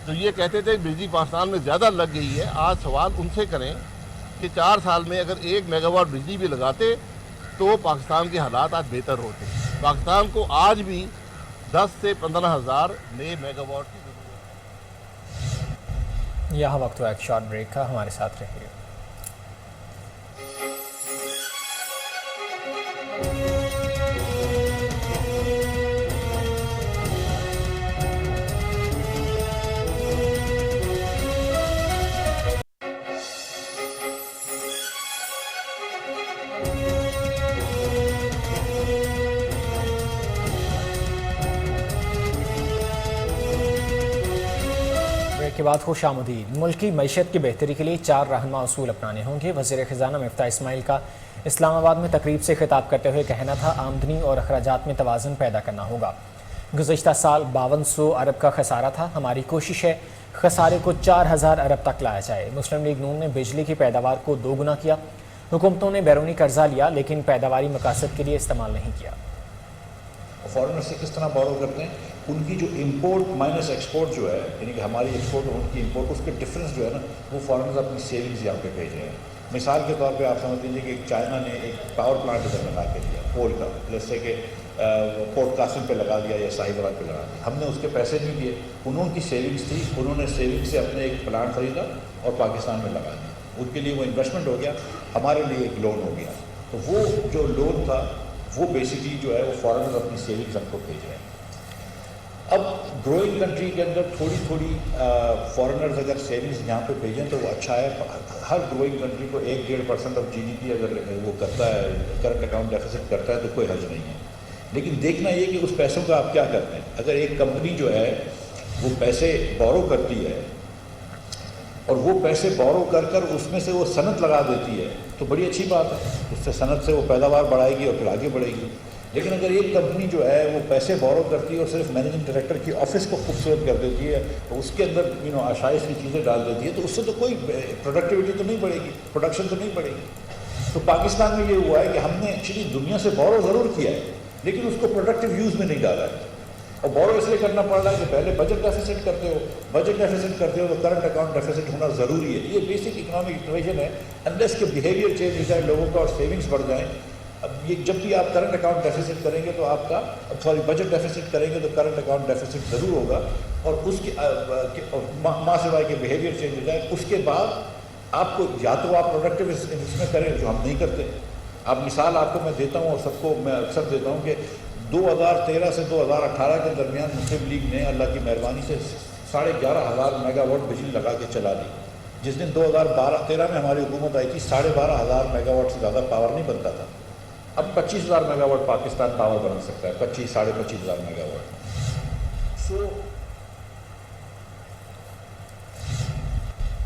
جو یہ کہتے تھے بجلی پاکستان میں زیادہ لگ گئی ہے، آج سوال ان سے کریں کہ 4 سال میں اگر 1 میگا واٹ بجلی بھی لگاتے تو پاکستان کے حالات آج بہتر ہوتے۔ پاکستان کو آج بھی 10 سے 15 ہزار نئے میگا واٹ کی ضرورت ہے۔ یہاں وقت ہوا ایک شارٹ بریک کا، ہمارے ساتھ رہیے۔ کے بعد خوش آمدید۔ ملکی معیشت کی بہتری کے لیے 4 رہنما اصول اپنانے ہوں گے۔ وزیر خزانہ مفتاح اسماعیل کا اسلام آباد میں تقریب سے خطاب کرتے ہوئے کہنا تھا آمدنی اور اخراجات میں توازن پیدا کرنا ہوگا۔ گزشتہ سال 5200 ارب کا خسارہ تھا، ہماری کوشش ہے خسارے کو 4000 ارب تک لایا جائے۔ مسلم لیگ نون نے بجلی کی پیداوار کو 2 گنا کیا۔ حکومتوں نے بیرونی قرضہ لیا لیکن پیداواری مقاصد کے لیے استعمال نہیں کیا۔ فارنر سے کس طرح بورو کرتے ہیں، ان کی جو امپورٹ مائنس ایکسپورٹ جو ہے، یعنی کہ ہماری ایکسپورٹ اور ان کی امپورٹ، اس کے ڈفرینس جو ہے نا، وہ فارنرز اپنی سیونگز یہاں پہ بھیج رہے ہیں۔ مثال کے طور پہ آپ سمجھ لیجیے کہ چائنا نے ایک پاور پلانٹ ادھر لگا کے دیا کول کا، جیسے کہ پورٹ قاسم پہ لگا دیا یا صاحبآباد پہ لگا دیا، ہم نے اس کے پیسے نہیں دیے، انہوں کی سیونگز تھی، انہوں نے سیونگ سے اپنے ایک پلانٹ خریدا اور پاکستان میں لگا دیا، ان کے لیے وہ انویسٹمنٹ ہو گیا، ہمارے لیے ایک لون ہو گیا۔ تو وہ جو لون تھا وہ بیسکلی جو ہے وہ فارنرز اپنی سیونگز ہم کو بھیج رہے ہیں۔ اب گروئنگ کنٹری کے اندر تھوڑی فارنرز اگر سیونگز یہاں پہ بھیجیں تو وہ اچھا ہے۔ ہر گروئنگ کنٹری کو 1-1.5% آف GDP اگر وہ کرتا ہے، کرنٹ اکاؤنٹ ڈیفیسٹ کرتا ہے تو کوئی حرج نہیں ہے، لیکن دیکھنا یہ کہ اس پیسوں کا آپ کیا کرتے ہیں۔ اگر ایک کمپنی جو ہے وہ پیسے بورو کرتی ہے اور وہ پیسے بورو کر اس میں سے وہ صنعت لگا دیتی ہے تو بڑی اچھی بات ہے، اس سے صنعت سے وہ پیداوار بڑھائے گی اور پھر آگے بڑھے گی۔ لیکن اگر ایک کمپنی جو ہے وہ پیسے بورو کرتی ہے اور صرف مینیجنگ ڈائریکٹر کی آفس کو خوبصورت کر دیتی ہے اور اس کے اندر آشائش کی چیزیں ڈال دیتی ہے تو اس سے تو کوئی پروڈکٹیوٹی تو نہیں بڑھے گی، پروڈکشن تو نہیں بڑھے گی۔ تو پاکستان میں یہ ہوا ہے کہ ہم نے ایکچولی دنیا سے بورو ضرور کیا ہے لیکن اس کو پروڈکٹیو یوز میں نہیں ڈالا ہے، اور بورو اس لیے کرنا پڑ رہا ہے کہ پہلے بجٹ ڈیفیسٹ کرتے ہو تو کرنٹ اکاؤنٹ ڈیفیسٹ ہونا ضروری ہے۔ یہ بیسک اکنامک ایکویشن ہے، انلیس کہ بیہیویئر چینج ہو جائے لوگوں کا اور سیونگز بڑھ جائیں۔ اب یہ جب بھی آپ کرنٹ اکاؤنٹ ڈیفیسٹ کریں گے تو آپ کا بجٹ ڈیفیسٹ کریں گے تو کرنٹ اکاؤنٹ ڈیفیسٹ ضرور ہوگا، اور اس کے ماں سوائے کے بیہیویئر چینج ہو جائے اس کے بعد آپ کو یا تو آپ پروڈکٹیو اس میں کریں جو ہم نہیں کرتے۔ اب مثال آپ کو میں دیتا ہوں اور سب کو میں اکثر دیتا ہوں کہ 2013 سے 2018 کے درمیان مسلم لیگ نے اللہ کی مہربانی سے 11,500 میگا واٹ بجلی لگا کے چلا دی۔ جس دن 2013 میں ہماری حکومت آئی تھی 12,500 میگا واٹ سے زیادہ پاور نہیں بنتا تھا۔ اب 25,000 میگا واٹ پاکستان پاور بنا سکتا ہے، 25,000 میگا واٹ۔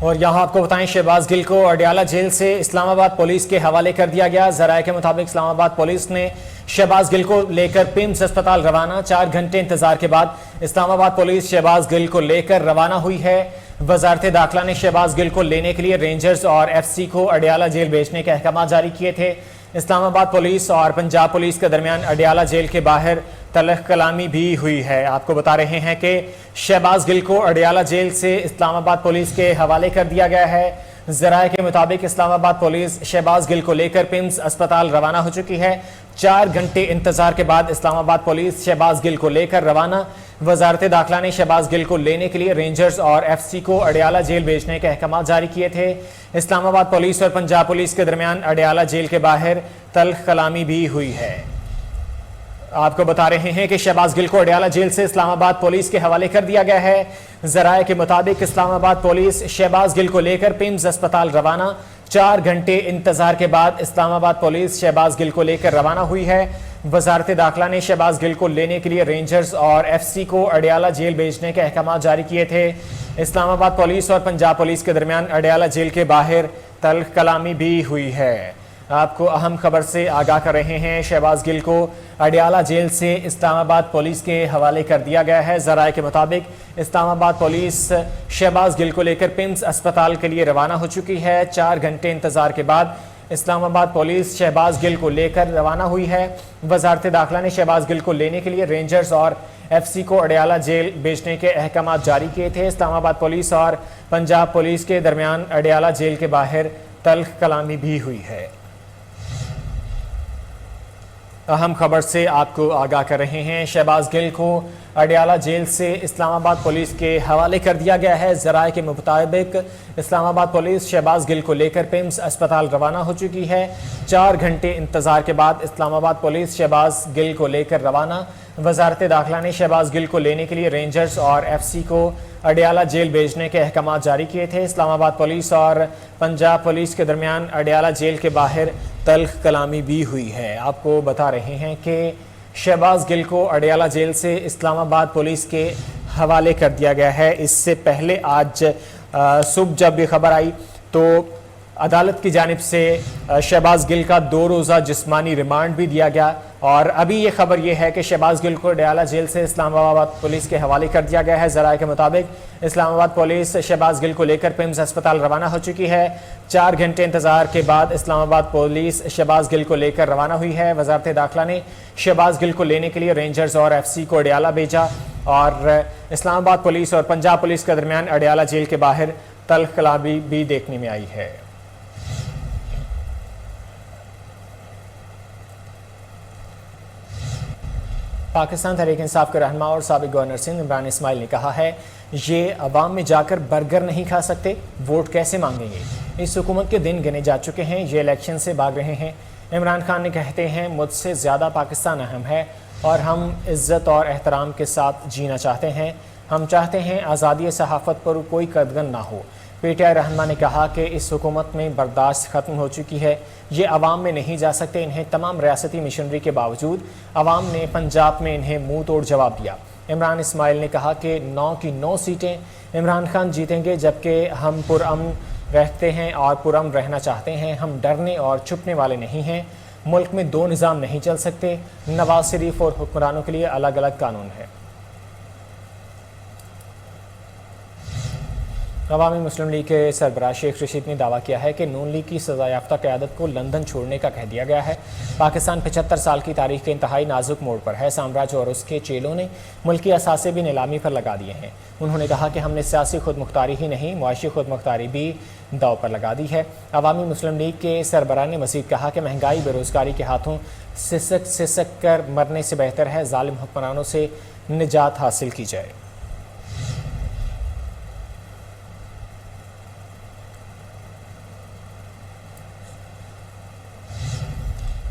اور یہاں آپ کو بتائیں شہباز گل کو اڈیالہ جیل سے اسلام آباد پولیس کے حوالے کر دیا گیا۔ ذرائع کے مطابق اسلام آباد پولیس نے شہباز گل کو لے کر پیمز اسپتال روانہ۔ 4 گھنٹے انتظار کے بعد اسلام آباد پولیس شہباز گل کو لے کر روانہ ہوئی ہے۔ وزارت داخلہ نے شہباز گل کو لینے کے لیے رینجرز اور FCC کو اڈیالہ جیل بھیجنے کے احکامات جاری کیے تھے۔ اسلام آباد پولیس اور پنجاب پولیس کے درمیان اڈیالہ جیل کے باہر تلخ کلامی بھی ہوئی ہے۔ آپ کو بتا رہے ہیں کہ شہباز گل کو اڈیالہ جیل سے اسلام آباد پولیس کے حوالے کر دیا گیا ہے۔ ذرائع کے مطابق اسلام آباد پولیس شہباز گل کو لے کر پیمز اسپتال روانہ ہو چکی ہے۔ 4 گھنٹے انتظار کے بعد اسلام آباد پولیس شہباز گل کو لے کر روانہ۔ وزارت داخلہ نے شہباز گل کو لینے کے لیے رینجرز اور FCC کو اڈیالہ جیل بھیجنے کے احکامات جاری کیے تھے۔ اسلام آباد پولیس اور پنجاب پولیس کے درمیان اڈیالہ جیل کے باہر تلخ کلامی بھی ہوئی ہے۔ آپ کو بتا رہے ہیں کہ شہباز گل کو اڈیالہ جیل سے اسلام آباد پولیس کے حوالے کر دیا گیا ہے۔ ذرائع کے مطابق اسلام آباد پولیس شہباز گل کو لے کر پیمز اسپتال روانہ۔ 4 گھنٹے انتظار کے بعد اسلام آباد پولیس شہباز گل کو لے کر روانہ ہوئی ہے۔ وزارت داخلہ نے شہباز گل کو لینے کے لیے رینجرز اور FCC کو اڈیالہ جیل بھیجنے کے احکامات جاری کیے تھے۔ اسلام آباد پولیس اور پنجاب پولیس کے درمیان اڈیالہ جیل کے باہر تلخ کلامی بھی ہوئی ہے۔ آپ کو اہم خبر سے آگاہ کر رہے ہیں، شہباز گل کو اڈیالہ جیل سے اسلام آباد پولیس کے حوالے کر دیا گیا ہے۔ ذرائع کے مطابق اسلام آباد پولیس شہباز گل کو لے کر پیمز اسپتال کے لیے روانہ ہو چکی ہے۔ 4 گھنٹے انتظار کے بعد اسلام آباد پولیس شہباز گل کو لے کر روانہ ہوئی ہے۔ وزارت داخلہ نے شہباز گل کو لینے کے لیے رینجرز اور FCC کو اڈیالہ جیل بھیجنے کے احکامات جاری کیے تھے۔ اسلام آباد پولیس اور پنجاب پولیس کے درمیان اڈیالہ جیل کے باہر تلخ کلامی بھی ہوئی ہے۔ اہم خبر سے آپ کو آگاہ کر رہے ہیں، شہباز گل کو اڈیالہ جیل سے اسلام آباد پولیس کے حوالے کر دیا گیا ہے۔ ذرائع کے مطابق اسلام آباد پولیس شہباز گل کو لے کر پیمز اسپتال روانہ ہو چکی ہے۔ 4 گھنٹے انتظار کے بعد اسلام آباد پولیس شہباز گل کو لے کر روانہ۔ وزارت داخلہ نے شہباز گل کو لینے کے لیے رینجرز اور FCC کو اڈیالہ جیل بھیجنے کے احکامات جاری کیے تھے۔ اسلام آباد پولیس اور پنجاب پولیس کے درمیان اڈیالہ جیل کے باہر تلخ کلامی بھی ہوئی ہے۔ آپ کو بتا رہے ہیں کہ شہباز گل کو اڈیالہ جیل سے اسلام آباد پولیس کے حوالے کر دیا گیا ہے۔ اس سے پہلے آج صبح جب یہ خبر آئی تو عدالت کی جانب سے شہباز گل کا 2 روزہ جسمانی ریمانڈ بھی دیا گیا، اور ابھی یہ خبر یہ ہے کہ شہباز گل کو اڈیالہ جیل سے اسلام آباد پولیس کے حوالے کر دیا گیا ہے۔ ذرائع کے مطابق اسلام آباد پولیس شہباز گل کو لے کر پیمز ہسپتال روانہ ہو چکی ہے۔ 4 گھنٹے انتظار کے بعد اسلام آباد پولیس شہباز گل کو لے کر روانہ ہوئی ہے۔ وزارت داخلہ نے شہباز گل کو لینے کے لیے رینجرز اور ایف سی کو اڈیالہ بھیجا، اور اسلام آباد پولیس اور پنجاب پولیس کے درمیان اڈیالہ جیل کے باہر تلخ کلامی بھی دیکھنے میں آئی ہے۔ پاکستان تحریک انصاف کے رہنما اور سابق گورنر سندھ عمران اسماعیل نے کہا ہے یہ عوام میں جا کر برگر نہیں کھا سکتے، ووٹ کیسے مانگیں گے؟ اس حکومت کے دن گنے جا چکے ہیں، یہ الیکشن سے بھاگ رہے ہیں۔ عمران خان نے کہتے ہیں مجھ سے زیادہ پاکستان اہم ہے اور ہم عزت اور احترام کے ساتھ جینا چاہتے ہیں۔ ہم چاہتے ہیں آزادی صحافت پر کوئی قدغن نہ ہو۔ پی ٹی آئی رہنما نے کہا کہ اس حکومت میں برداشت ختم ہو چکی ہے، یہ عوام میں نہیں جا سکتے۔ انہیں تمام ریاستی مشنری کے باوجود عوام نے پنجاب میں انہیں منہ توڑ جواب دیا۔ عمران اسماعیل نے کہا کہ 9 کی 9 سیٹیں عمران خان جیتیں گے، جبکہ ہم پرامن رہتے ہیں اور پرامن رہنا چاہتے ہیں۔ ہم ڈرنے اور چھپنے والے نہیں ہیں۔ ملک میں 2 نظام نہیں چل سکتے۔ نواز شریف اور حکمرانوں کے لیے الگ الگ قانون ہے۔ عوامی مسلم لیگ کے سربراہ شیخ رشید نے دعویٰ کیا ہے کہ نون لیگ کی سزا یافتہ قیادت کو لندن چھوڑنے کا کہہ دیا گیا ہے۔ پاکستان 75 سال کی تاریخ کے انتہائی نازک موڑ پر ہے۔ سامراج اور اس کے چیلوں نے ملکی اثاثے بھی نیلامی پر لگا دیے ہیں۔ انہوں نے کہا کہ ہم نے سیاسی خود مختاری ہی نہیں، معاشی خود مختاری بھی داؤ پر لگا دی ہے۔ عوامی مسلم لیگ کے سربراہ نے مزید کہا کہ مہنگائی بے روزگاری کے ہاتھوں سسک کر مرنے سے بہتر ہے ظالم حکمرانوں سے نجات حاصل کی جائے۔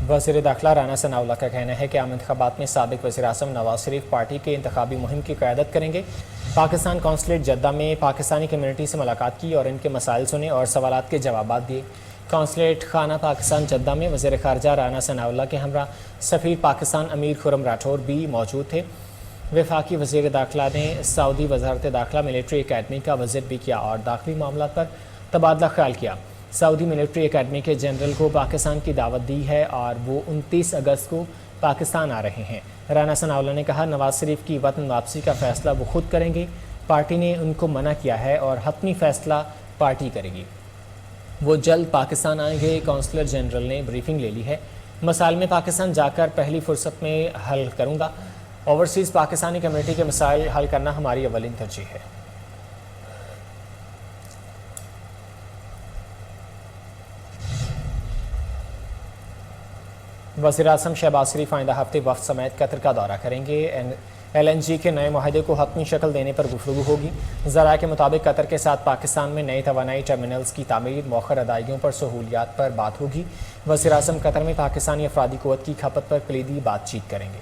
وزیر داخلہ رانا ثناء اللہ کا کہنا ہے کہ عام انتخابات میں سابق وزیر اعظم نواز شریف پارٹی کے انتخابی مہم کی قیادت کریں گے۔ پاکستان قونصلیٹ جدہ میں پاکستانی کمیونٹی سے ملاقات کی اور ان کے مسائل سنے اور سوالات کے جوابات دیے۔ قونصلیٹ خانہ پاکستان جدہ میں وزیر خارجہ رانا ثناء اللہ کے ہمراہ سفیر پاکستان امیر خرم راٹھور بھی موجود تھے۔ وفاقی وزیر داخلہ نے سعودی وزارت داخلہ ملٹری اکیڈمی کا وزٹ بھی کیا اور داخلی معاملات پر تبادلہ خیال کیا۔ سعودی ملٹری اکیڈمی کے جنرل کو پاکستان کی دعوت دی ہے اور وہ 29 اگست کو پاکستان آ رہے ہیں۔ رانا ثناء اللہ نے کہا نواز شریف کی وطن واپسی کا فیصلہ وہ خود کریں گے، پارٹی نے ان کو منع کیا ہے اور حتمی فیصلہ پارٹی کرے گی۔ وہ جلد پاکستان آئیں گے۔ کونسلر جنرل نے بریفنگ لے لی ہے۔ مسائل میں پاکستان جا کر پہلی فرصت میں حل کروں گا۔ اوورسیز پاکستانی کمیونٹی کے مسائل حل کرنا ہماری اولین ترجیح ہے۔ وزیر اعظم شہباز شریف آئندہ ہفتے وفد سمیت قطر کا دورہ کریں گے۔ LNG کے نئے معاہدے کو حتمی شکل دینے پر گفتگو ہوگی۔ ذرائع کے مطابق قطر کے ساتھ پاکستان میں نئے توانائی ٹرمینلز کی تعمیر، مؤخر ادائیگیوں پر سہولیات پر بات ہوگی۔ وزیر اعظم قطر میں پاکستانی افرادی قوت کی کھپت پر کلیدی بات چیت کریں گے۔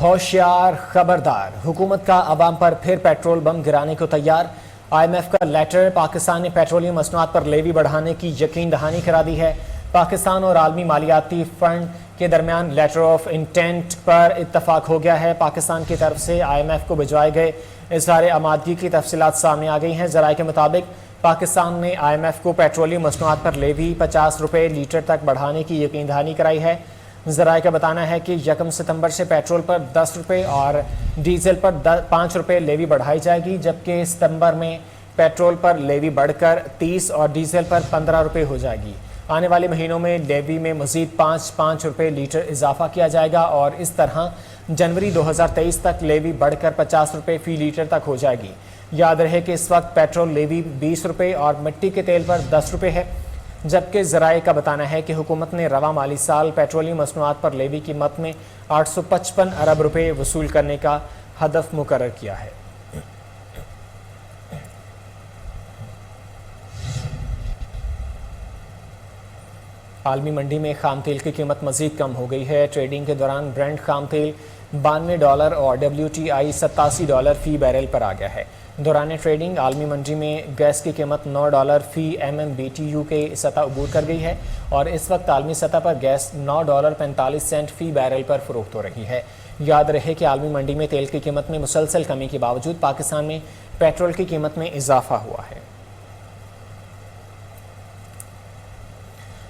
ہوشیار، خبردار، حکومت کا عوام پر پھر پیٹرول بم گرانے کو تیار۔ IMF کا لیٹر، پاکستان نے پیٹرولیم مصنوعات پر لیوی بڑھانے کی یقین دہانی کرا دی ہے۔ پاکستان اور عالمی مالیاتی فنڈ کے درمیان لیٹر آف انٹینٹ پر اتفاق ہو گیا ہے۔ پاکستان کی طرف سے IMF کو بھجوائے گئے اظہار آمادگی کی تفصیلات سامنے آ گئی ہیں۔ ذرائع کے مطابق پاکستان نے IMF کو پیٹرولیم مصنوعات پر لیوی 50 روپے لیٹر تک بڑھانے کی یقین دہانی کرائی ہے۔ ذرائع کا بتانا ہے کہ 1 ستمبر سے پیٹرول پر 10 روپے اور ڈیزل پر 5 روپے لیوی بڑھائی جائے گی، جبکہ ستمبر میں پیٹرول پر لیوی بڑھ کر 30 اور ڈیزل پر 15 روپے ہو جائے گی۔ آنے والے مہینوں میں لیوی میں مزید 5 روپے لیٹر اضافہ کیا جائے گا اور اس طرح جنوری 2023 تک لیوی بڑھ کر 50 روپے فی لیٹر تک ہو جائے گی۔ یاد رہے کہ اس وقت پیٹرول لیوی 20 روپے اور مٹی کے تیل پر 10 روپے ہے، جبکہ ذرائع کا بتانا ہے کہ حکومت نے رواں مالی سال پیٹرولیم مصنوعات پر لیوی قیمت میں 855 ارب روپے وصول کرنے کا ہدف مقرر کیا ہے۔ عالمی منڈی میں خام تیل کی قیمت مزید کم ہو گئی ہے۔ ٹریڈنگ کے دوران برنٹ خام تیل $92 اور WTI $87 فی بیرل پر آ گیا ہے۔ دوران ٹریڈنگ عالمی منڈی میں گیس کی قیمت $9 فی MMBTU کے سطح عبور کر گئی ہے اور اس وقت عالمی سطح پر گیس $9.45 فی بیرل پر فروخت ہو رہی ہے۔ یاد رہے کہ عالمی منڈی میں تیل کی قیمت میں مسلسل کمی کے باوجود پاکستان میں پیٹرول کی قیمت میں اضافہ ہوا ہے۔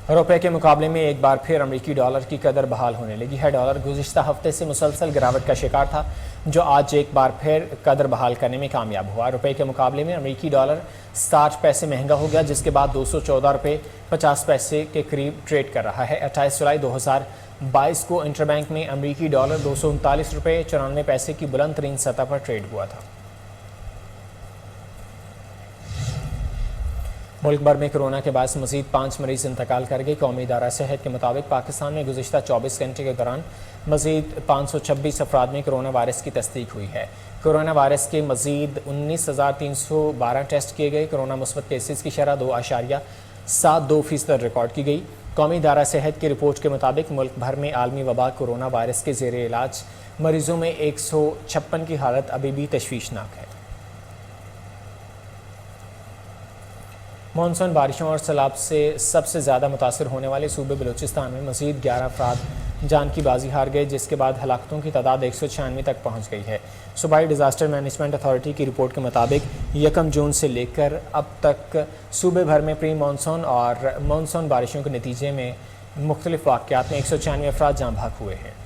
روپے کے مقابلے میں ایک بار پھر امریکی ڈالر کی قدر بحال ہونے لگی ہے۔ ڈالر گزشتہ ہفتے سے مسلسل گراوٹ کا شکار تھا، جو آج ایک بار پھر قدر بحال کرنے میں کامیاب ہوا۔ روپے کے مقابلے میں امریکی ڈالر 60 پیسے مہنگا ہو گیا، جس کے بعد $214.50 کے قریب ٹریڈ کر رہا ہے۔ 28 جولائی 2022 کو انٹر بینک میں امریکی ڈالر $239.94 کی بلند ترین سطح پر ٹریڈ ہوا تھا۔ ملک بھر میں کرونا کے باعث مزید 5 مریض انتقال کر گئے۔ قومی ادارہ صحت کے مطابق پاکستان میں گزشتہ 24 گھنٹے کے دوران مزید 526 افراد میں کرونا وائرس کی تصدیق ہوئی ہے۔ کرونا وائرس کے مزید 19,312 ٹیسٹ کیے گئے۔ کرونا مثبت کیسز کی شرح 2.72% ریکارڈ کی گئی۔ قومی ادارہ صحت کی رپورٹ کے مطابق ملک بھر میں عالمی وبا کورونا وائرس کے زیر علاج مریضوں میں 156 کی حالت ابھی بھی تشویشناک ہے۔ مانسون بارشوں اور سیلاب سے سب سے زیادہ متاثر ہونے والے صوبے بلوچستان میں مزید 11 افراد جان کی بازی ہار گئے، جس کے بعد ہلاکتوں کی تعداد 196 تک پہنچ گئی ہے۔ صوبائی ڈیزاسٹر مینجمنٹ اتھارٹی کی رپورٹ کے مطابق 1 جون سے لے کر اب تک صوبے بھر میں پری مانسون اور مانسون بارشوں کے نتیجے میں مختلف واقعات میں 196 افراد جاں بحق ہوئے ہیں۔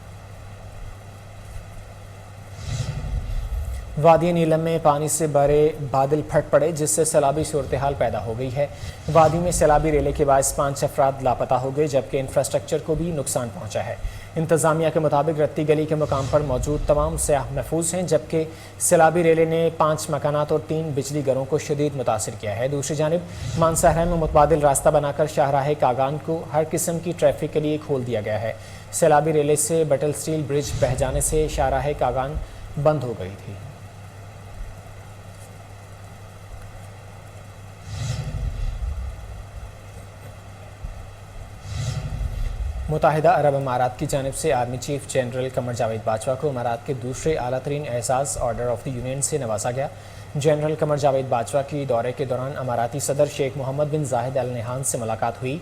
وادی نیلم میں پانی سے بھرے بادل پھٹ پڑے، جس سے سیلابی صورتحال پیدا ہو گئی ہے۔ وادی میں سیلابی ریلے کے باعث 5 افراد لاپتہ ہو گئے، جبکہ انفراسٹرکچر کو بھی نقصان پہنچا ہے۔ انتظامیہ کے مطابق رتی گلی کے مقام پر موجود تمام سیاح محفوظ ہیں، جبکہ سیلابی ریلے نے 5 مکانات اور 3 بجلی گھروں کو شدید متاثر کیا ہے۔ دوسری جانب مانسہرہ میں متبادل راستہ بنا کر شاہراہ کاغان کو ہر قسم کی ٹریفک کے لیے کھول دیا گیا ہے۔ سیلابی ریلے سے بٹل سٹیل برج بہہ جانے سے شاہراہ کاغان بند ہو گئی تھی۔ متحدہ عرب امارات کی جانب سے army chief general Qamar Javed Bajwa کو امارات کے دوسرے اعلیٰ ترین اعزاز آرڈر آف دی یونین سے نوازا گیا۔ جنرل قمر جاوید باجوہ کی دورے کے دوران اماراتی صدر شیخ محمد بن زاہد ال نہیان سے ملاقات ہوئی،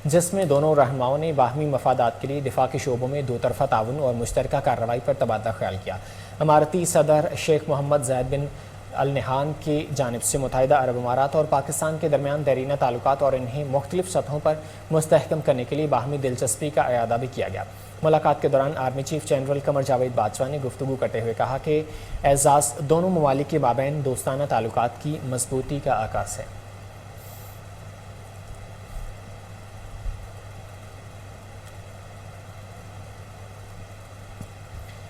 جس میں دونوں رہنماؤں نے باہمی مفادات کے لیے دفاع کے شعبوں میں 2 طرفہ تعاون اور مشترکہ کارروائی پر تبادلہ خیال کیا۔ اماراتی صدر شیخ محمد زاہد بن ال نہیان کی جانب سے متحدہ عرب امارات اور پاکستان کے درمیان دیرینہ تعلقات اور انہیں مختلف سطحوں پر مستحکم کرنے کے لیے باہمی دلچسپی کا اعادہ بھی کیا گیا۔ ملاقات کے دوران army chief general Qamar Javed Bajwa نے گفتگو کرتے ہوئے کہا کہ اعزاز دونوں ممالک کے مابین دوستانہ تعلقات کی مضبوطی کا عکاس ہے۔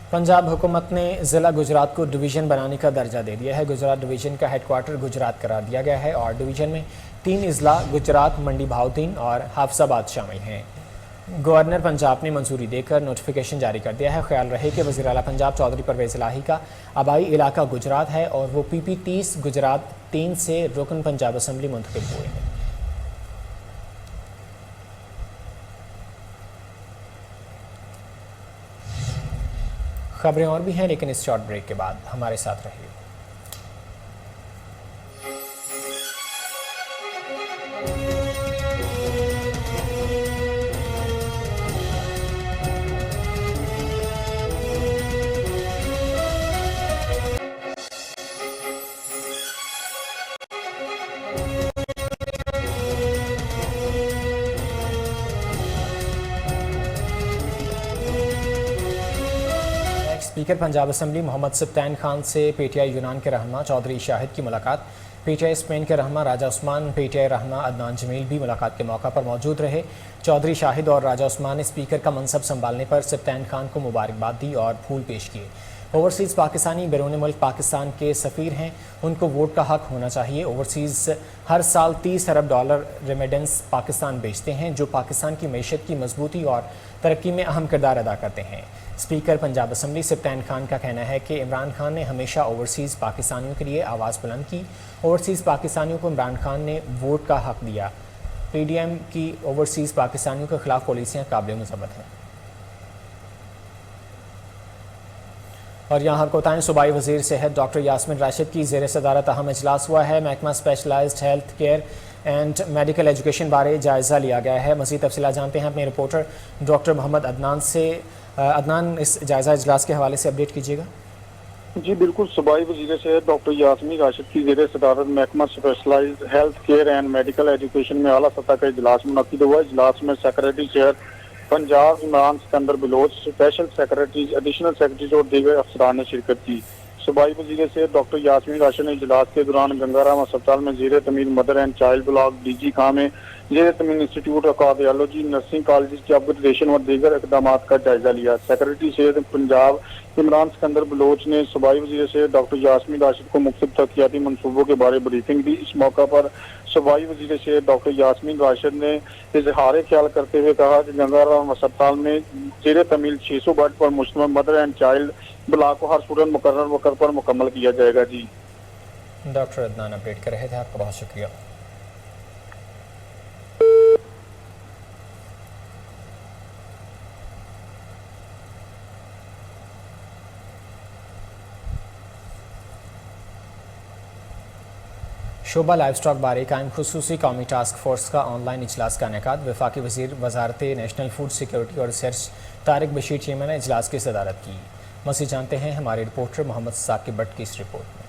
پنجاب حکومت نے ضلع گجرات کو ڈویژن بنانے کا درجہ دے دیا ہے۔ گجرات ڈویژن کا ہیڈ کوارٹر گجرات قرار دیا گیا ہے اور ڈویژن میں 3 اضلاع گجرات، منڈی بہاؤدین اور حافظ آباد شامل ہیں۔ گورنر پنجاب نے منظوری دے کر نوٹیفیکیشن جاری کر دیا ہے۔ خیال رہے کہ وزیر اعلیٰ پنجاب چودھری پرویز الہی کا آبائی علاقہ گجرات ہے اور وہ PP 30 گجرات 3 سے رکن پنجاب اسمبلی منتخب ہوئے ہیں۔ خبریں اور بھی ہیں، لیکن اس شارٹ بریک کے بعد ہمارے ساتھ رہیے۔ اسپیکر پنجاب اسمبلی محمد سبطین خان سے PTI یونان کے رہنما چودھری شاہد کی ملاقات۔ PTI اسپین کے رہنما راجہ عثمان، PTI رہنما عدنان جمیل بھی ملاقات کے موقع پر موجود رہے۔ چودھری شاہد اور راجہ عثمان نے اسپیکر کا منصب سنبھالنے پر سبطین خان کو مبارکباد دی اور پھول پیش کیے۔ اوورسیز پاکستانی بیرون ملک پاکستان کے سفیر ہیں، ان کو ووٹ کا حق ہونا چاہیے۔ اوورسیز ہر سال $30 ارب ریمیڈنس پاکستان بھیجتے ہیں، جو پاکستان کی معیشت کی مضبوطی اور ترقی میں اہم کردار ادا کرتے ہیں۔ اسپیکر پنجاب اسمبلی سبطین خان کا کہنا ہے کہ عمران خان نے ہمیشہ اوورسیز پاکستانیوں کے لیے آواز بلند کی۔ اوورسیز پاکستانیوں کو عمران خان نے ووٹ کا حق دیا۔ PDM کی اوورسیز پاکستانیوں کے خلاف پالیسیاں قابل مذمت ہیں۔ اور یہاں آپ کو بتائیں صوبائی وزیر صحت ڈاکٹر یاسمین راشد کی زیر صدارت اہم اجلاس ہوا ہے. محکمہ specialized health care and medical education بارے جائزہ لیا گیا ہے. مزید تفصیلات جانتے ہیں اپنے رپورٹر ڈاکٹر محمد عدنان سے. عدنان، اس جائزہ اجلاس کے حوالے سے اپڈیٹ کیجیے گا. جی بالکل، صوبائی وزیر صحت ڈاکٹر یاسمین راشد کی زیر صدارت محکمہ specialized health care and medical education میں اعلیٰ سطح کا اجلاس منعقد ہوا. اجلاس میں سیکریٹری صحت Punjab Imran Sikandar Baloch, special secretaries, additional secretaries اور دیگر افسران نے شرکت کی. صوبائی وزیر صحت ڈاکٹر یاسمین راشد نے اجلاس کے دوران گنگا رام اسپتال میں زیر تمید mother and child block, D G Khan میں زیر تمید institute of cardiology, nursing colleges کی اپ گریڈیشن اور دیگر اقدامات کا جائزہ لیا. سیکریٹری صحت پنجاب عمران سکندر بلوچ نے صوبائی وزیر صحت ڈاکٹر یاسمین راشد کو مختلف ترقیاتی منصوبوں کے بارے بریفنگ دی. اس موقع پر صوبائی وزیر صحت ڈاکٹر یاسمین راشد نے اظہار خیال کرتے ہوئے کہا کہ گنگا رام اسپتال میں زیر تمیل 600 بیڈ پر مشتمل مدر اینڈ چائلڈ بلاک کو ہر صورت مقرر وقت پر مکمل کیا جائے گا. جی ڈاکٹر عدنان اپڈیٹ کر رہے تھے، آپ کا بہت شکریہ. شعبہ لائف سٹاک بارے قائم خصوصی قومی ٹاسک فورس کا آن لائن اجلاس کا انعقاد. وفاقی وزیر وزارت نیشنل فوڈ سیکیورٹی اور ریسرچ طارق بشیر چیمہ نے اجلاس کی صدارت کی. مزید جانتے ہیں ہمارے رپورٹر محمد ثاقب بٹ کی اس رپورٹ میں.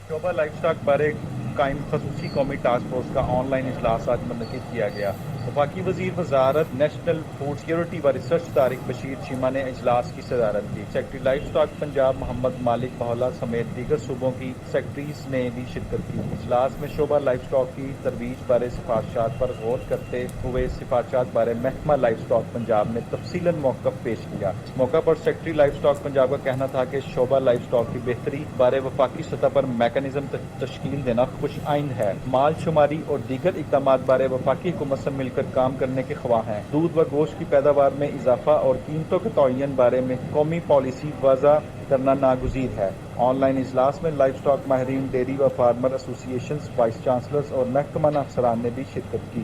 شعبہ لائف سٹاک بارے قائم خصوصی قومی ٹاسک فورس کا آن لائن اجلاس آج منعقد کیا گیا. وفاقی وزیر وزارت نیشنل فوڈ سیکیورٹی و ریسرچ طارق بشیر چیمہ نے اجلاس کی صدارت کی. سیکرٹری لائف سٹاک پنجاب محمد مالک بہولا سمیت دیگر صوبوں کی سیکرٹریز نے بھی شرکت کی. اجلاس میں شعبہ لائف سٹاک کی ترویج بارے سفارشات پر غور کرتے ہوئے سفارشات بارے محکمہ لائف سٹاک پنجاب نے تفصیلاً موقف پیش کیا. اس موقع پر سیکرٹری لائف سٹاک پنجاب کا کہنا تھا کہ شعبہ لائف سٹاک کی بہتری بارے وفاقی سطح پر میکانزم تشکیل دینا خوش آئند ہے. مال شماری اور دیگر اقدامات بارے وفاقی حکومت سے مل کر کام کرنے کے خواہاں ہیں. دودھ و گوشت کی پیداوار میں اضافہ اور قیمتوں کے تعین بارے میں قومی پالیسی وضع کرنا ناگزیر ہے. آن لائن اجلاس میں لائف سٹاک ماہرین، ڈیری و فارمر ایسوسی ایشنز، وائس چانسلرز اور محکمہ افسران نے بھی شرکت کی.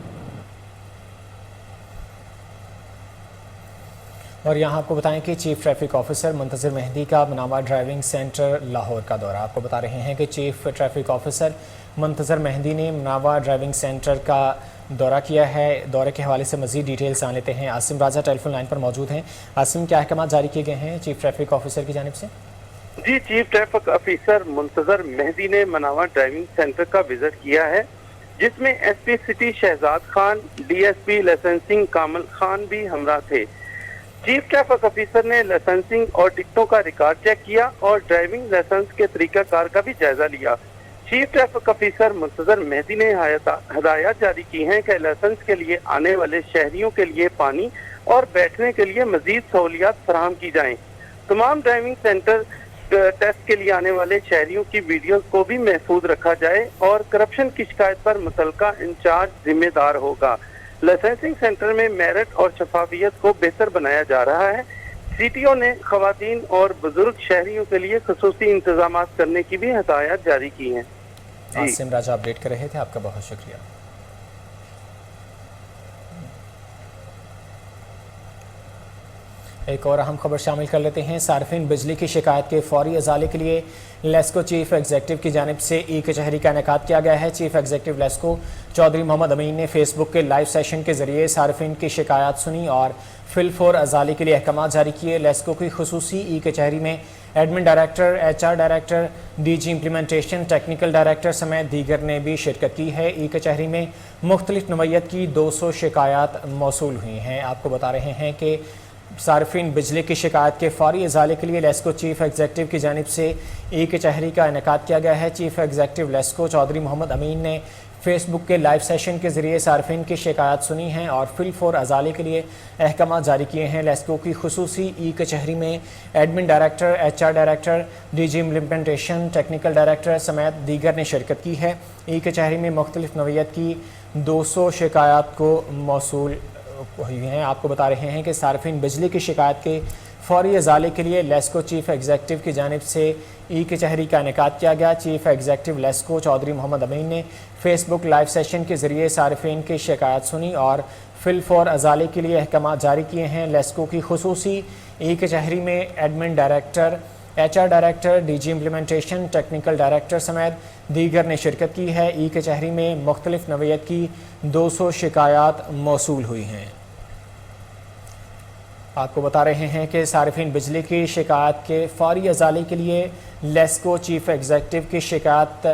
اور یہاں آپ کو بتائیں کہ چیف ٹریفک آفیسر منتظر مہدی کا مناوا ڈرائیونگ سینٹر لاہور کا دورہ. آپ کو بتا رہے ہیں کہ chief traffic officer Muntazir Mehdi نے مناوا ڈرائیونگ سینٹر کا دورہ کیا ہے. دورے کے حوالے سے مزید ڈیٹیلز جان لیتے ہیں. عاصم راجہ ٹیلی فون لائن پر موجود ہیں. عاصم، کیا احکامات جاری کیے گئے ہیں چیف ٹریفک آفیسر کی جانب سے؟ جی، chief traffic officer Muntazir Mehdi نے مناوا ڈرائیونگ سینٹر کا وزٹ کیا ہے، جس میں S P city Shahzad Khan, D S P licensing Kamil Khan بھی ہمراہ تھے. چیف ٹریفک آفیسر نے لائسنسنگ اور ٹکٹوں کا ریکارڈ چیک کیا اور ڈرائیونگ لائسنس کے طریقہ کار کا بھی جائزہ لیا. Chief traffic officer Muntazir Mehdi نے ہدایات جاری کی ہیں کہ لائسنس کے لیے آنے والے شہریوں کے لیے پانی اور بیٹھنے کے لیے مزید سہولیات فراہم کی جائیں. تمام ڈرائیونگ سینٹر ٹیسٹ کے لیے آنے والے شہریوں کی ویڈیوز کو بھی محفوظ رکھا جائے اور کرپشن کی شکایت پر متعلقہ انچارج ذمہ دار ہوگا. لائسنسنگ سینٹر میں میرٹ اور شفافیت کو بہتر بنایا جا رہا ہے. سی ٹی او نے خواتین اور بزرگ شہریوں کے لیے خصوصی انتظامات کرنے کی بھی ہدایات جاری کی ہیں. عاصم راجہ اپڈیٹ کر رہے تھے، آپ کا بہت شکریہ. ایک اور اہم خبر شامل کر لیتے ہیں. صارفین بجلی کی شکایت کے فوری ازالے کے لیے لیسکو چیف ایگزیکٹو کی جانب سے ای کچہری کا انعقاد کیا گیا ہے. چیف ایگزیکٹو لیسکو چودھری محمد امین نے فیس بک کے لائیو سیشن کے ذریعے صارفین کی شکایات سنی اور فی الفور ازالے کے لیے احکامات جاری کیے. لیسکو کی خصوصی ای کچہری میں admin director, H R director, D G implementation, technical director سمیت دیگر نے بھی شرکت کی ہے. ای کچہری میں مختلف نوعیت کی 200 شکایات موصول ہوئی ہیں. آپ کو بتا رہے ہیں کہ صارفین بجلی کی شکایت کے فوری ازالے کے لیے لیسکو چیف ایگزیکٹو کی جانب سے ای کچہری کا انعقاد کیا گیا ہے. چیف ایگزیکٹو لیسکو چودھری محمد امین نے فیس بک کے لائیو سیشن کے ذریعے صارفین کی شکایات سنی ہیں اور فی الفور ازالے کے لیے احکامات جاری کیے ہیں. لیسکو کی خصوصی ای کچہری میں admin director, H R director, D G implementation, technical director سمیت دیگر نے شرکت کی ہے. ای کچہری میں مختلف نوعیت کی 200 شکایات کو موصول ہوئی ہیں. آپ کو بتا رہے ہیں کہ صارفین بجلی کی شکایت کے فوری ازالے کے لیے لیسکو چیف ایگزیکٹو کی جانب سے ای کچہری کا انعقاد کیا گیا. چیف ایگزیکٹو لیسکو چودھری محمد امین نے فیس بک لائیو سیشن کے ذریعے صارفین کی شکایات سنی اور فی الفور ازالے کے لیے احکامات جاری کیے ہیں. لیسکو کی خصوصی ای کچہری میں admin director, HR director, DG implementation, technical director سمیت دیگر نے شرکت کی ہے. ای کچہری میں مختلف نوعیت کی 200 شکایات موصول ہوئی ہیں. آپ کو بتا رہے ہیں کہ صارفین بجلی کی شکایات کے فوری ازالے کے لیے لیسکو چیف ایگزیکٹو کی شکایات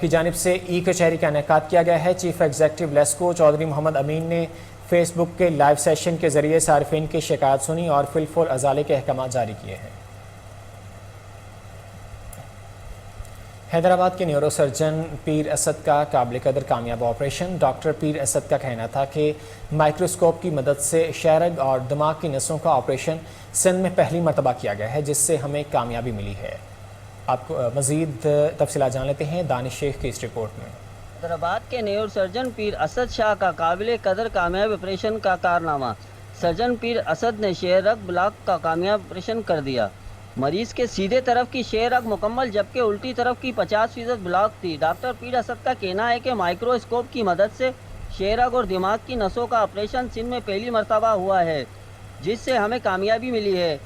کی جانب سے ای کچہری کا انعقاد کیا گیا ہے. چیف ایگزیکٹو لیسکو چودھری محمد امین نے فیس بک کے لائیو سیشن کے ذریعے صارفین کی شکایات سنی اور فی الفور ازالے کے احکامات جاری کیے ہیں. حیدرآباد کے نیورو سرجن پیر اسد کا قابل قدر کامیاب آپریشن. ڈاکٹر پیر اسد کا کہنا تھا کہ مائکروسکوپ کی مدد سے شہرگ اور دماغ کی نسوں کا آپریشن سندھ میں پہلی مرتبہ کیا گیا ہے، جس سے ہمیں کامیابی ملی ہے. آپ کو مزید تفصیلات جان لیتے ہیں دانش شیخ کی اس رپورٹ میں. حیدرآباد کے نیورو سرجن پیر اسد شاہ کا قابل قدر کامیاب آپریشن کا کارنامہ. سرجن پیر اسد نے شیر رگ بلاک کا کامیاب آپریشن کر دیا. مریض کے سیدھے طرف کی شیر رگ مکمل جبکہ الٹی طرف کی 50% بلاک تھی. ڈاکٹر پیر اسد کا کہنا ہے کہ مائکروسکوپ کی مدد سے شیر رگ اور دماغ کی نسوں کا آپریشن سندھ میں پہلی مرتبہ ہوا ہے، جس سے ہمیں کامیابی ملی ہے.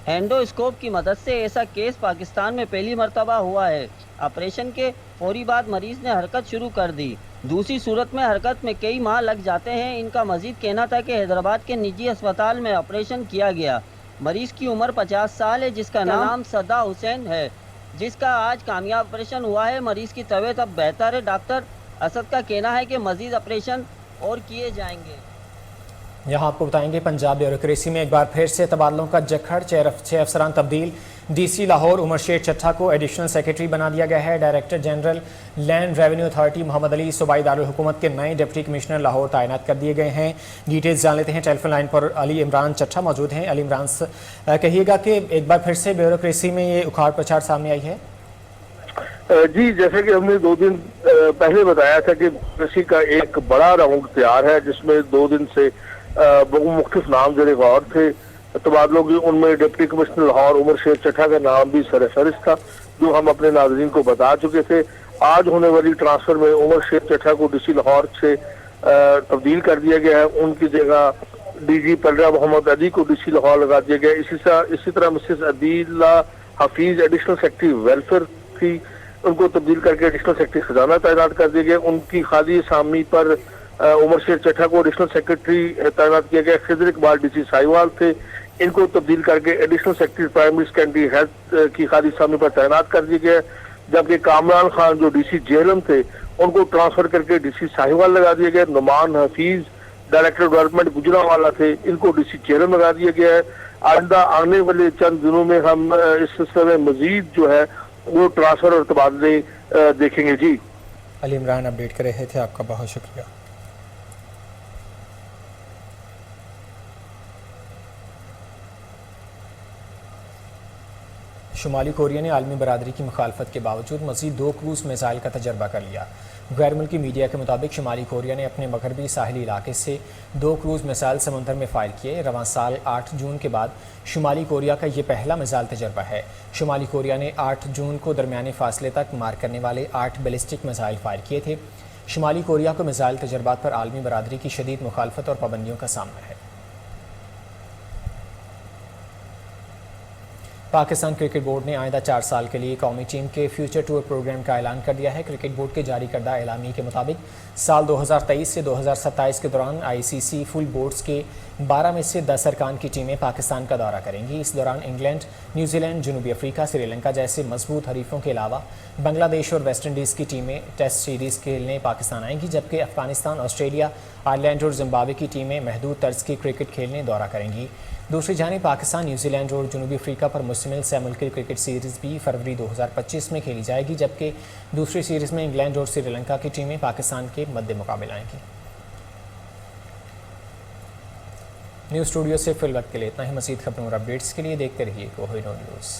اینڈوسکوپ کی مدد سے ایسا کیس پاکستان میں پہلی مرتبہ ہوا ہے. آپریشن کے فوری بعد مریض نے حرکت شروع کر دی. دوسری صورت میں حرکت میں کئی ماہ لگ جاتے ہیں. ان کا مزید کہنا تھا کہ حیدرآباد کے نجی اسپتال میں آپریشن کیا گیا. مریض کی عمر 50 سال ہے، جس کا نام صدا حسین ہے، جس کا آج کامیاب آپریشن ہوا ہے. مریض کی طبیعت اب بہتر ہے. ڈاکٹر اسد کا کہنا ہے کہ مزید آپریشن اور کیے جائیں گے. یہاں آپ کو بتائیں گے پنجاب بیوروکریسی میں ایک بار پھر سے تبادلوں کا جکھڑ. 6 افسران تبدیل. DC لاہور عمر شیر چٹھا کو ایڈیشنل سیکرٹری بنا دیا گیا ہے. Director general land revenue authority Muhammad Ali صوبائی دارالحکومت کے نئے ڈپٹی کمشنر لاہور تعینات کر دیے گئے ہیں. ڈیٹیلز جان لیتے ہیں. ٹیلی فون لائن پر علی عمران چٹھا موجود ہیں. علی عمران کہیے گا کہ ایک بار پھر سے بیوروکریسی میں یہ اکھاڑ پچھاڑ سامنے آئی ہے. جی، جیسے کہ ہم نے 2 دن پہلے بتایا تھا کہ بیوروکریسی کا ایک بڑا راؤنڈ تیار ہے، جس میں 2 دن سے مختلف نام زیر غور تھے تبادلوں کی. ان میں ڈپٹی کمشنر لاہور عمر شیر چٹھا کا نام بھی سر فہرست تھا، جو ہم اپنے ناظرین کو بتا چکے تھے. آج ہونے والی ٹرانسفر میں عمر شیر چٹھا کو DC لاہور سے تبدیل کر دیا گیا ہے. ان کی جگہ DG پلرا محمد علی کو DC لاہور لگا دیا گیا. اسی طرح Mrs Adila Hafeez additional secretary welfare تھی، ان کو تبدیل کر کے ایڈیشنل سیکرٹری خزانہ تعینات کر دیا گیا. ان کی خالی اسامی پر عمر شیر چٹھا کو ایڈیشنل سیکرٹری تعینات کیا گیا. خضر اقبال DC سائیوال تھے، ان کو تبدیل کر کے additional secretary primary secondary health کی خالی اسامی پر تعینات کر دیا گیا. جبکہ کامران خان جو DC جہلم تھے، ان کو ٹرانسفر کر کے DC ساہیوال لگا دیا گیا. نعمان حفیظ ڈائریکٹر ڈیولپمنٹ گجرانوالہ تھے، ان کو DC جہلم لگا دیا گیا ہے. آئندہ آنے والے چند دنوں میں ہم اس سلسلے میں مزید جو ہے وہ ٹرانسفر اور تبادلے دیکھیں گے. جی علی عمران اپڈیٹ کر رہے تھے، آپ کا بہت شکریہ. شمالی کوریا نے عالمی برادری کی مخالفت کے باوجود مزید 2 کروز میزائل کا تجربہ کر لیا. غیر ملکی میڈیا کے مطابق شمالی کوریا نے اپنے مغربی ساحلی علاقے سے 2 کروز میزائل سمندر میں فائر کیے. رواں سال 8 جون کے بعد شمالی کوریا کا یہ پہلا میزائل تجربہ ہے. شمالی کوریا نے 8 جون کو درمیانی فاصلے تک مار کرنے والے 8 بیلسٹک میزائل فائر کیے تھے. شمالی کوریا کو میزائل تجربات پر عالمی برادری کی شدید مخالفت اور پابندیوں کا سامنا ہے. پاکستان کرکٹ بورڈ نے آئندہ 4 سال کے لیے قومی ٹیم کے فیوچر ٹور پروگرام کا اعلان کر دیا ہے. کرکٹ بورڈ کے جاری کردہ اعلامیے کے مطابق سال 2023 سے 2027 کے دوران ICC فل بورڈز کے 12 میں سے 10 ارکان کی ٹیمیں پاکستان کا دورہ کریں گی. اس دوران انگلینڈ، نیوزی لینڈ، جنوبی افریقہ، سری لنکا جیسے مضبوط حریفوں کے علاوہ بنگلہ دیش اور ویسٹ انڈیز کی ٹیمیں ٹیسٹ سیریز کھیلنے پاکستان آئیں گی، جبکہ افغانستان، آسٹریلیا، آئرلینڈ اور زمبابوے کی ٹیمیں محدود طرز کی کرکٹ کھیلنے دورہ کریں گی. دوسری جانب پاکستان، نیوزی لینڈ اور جنوبی افریقہ پر مشتمل سہ ملکی کرکٹ سیریز بھی فروری 2025 میں کھیلی جائے گی، جبکہ دوسری سیریز میں انگلینڈ اور سری لنکا کی ٹیمیں پاکستان کے مد مقابل آئیں گی. نیوز اسٹوڈیو سے فی الوقت کے لیے اتنا ہی. مزید خبروں اور اپڈیٹس کے لیے دیکھتے رہیے کوہینور نیوز.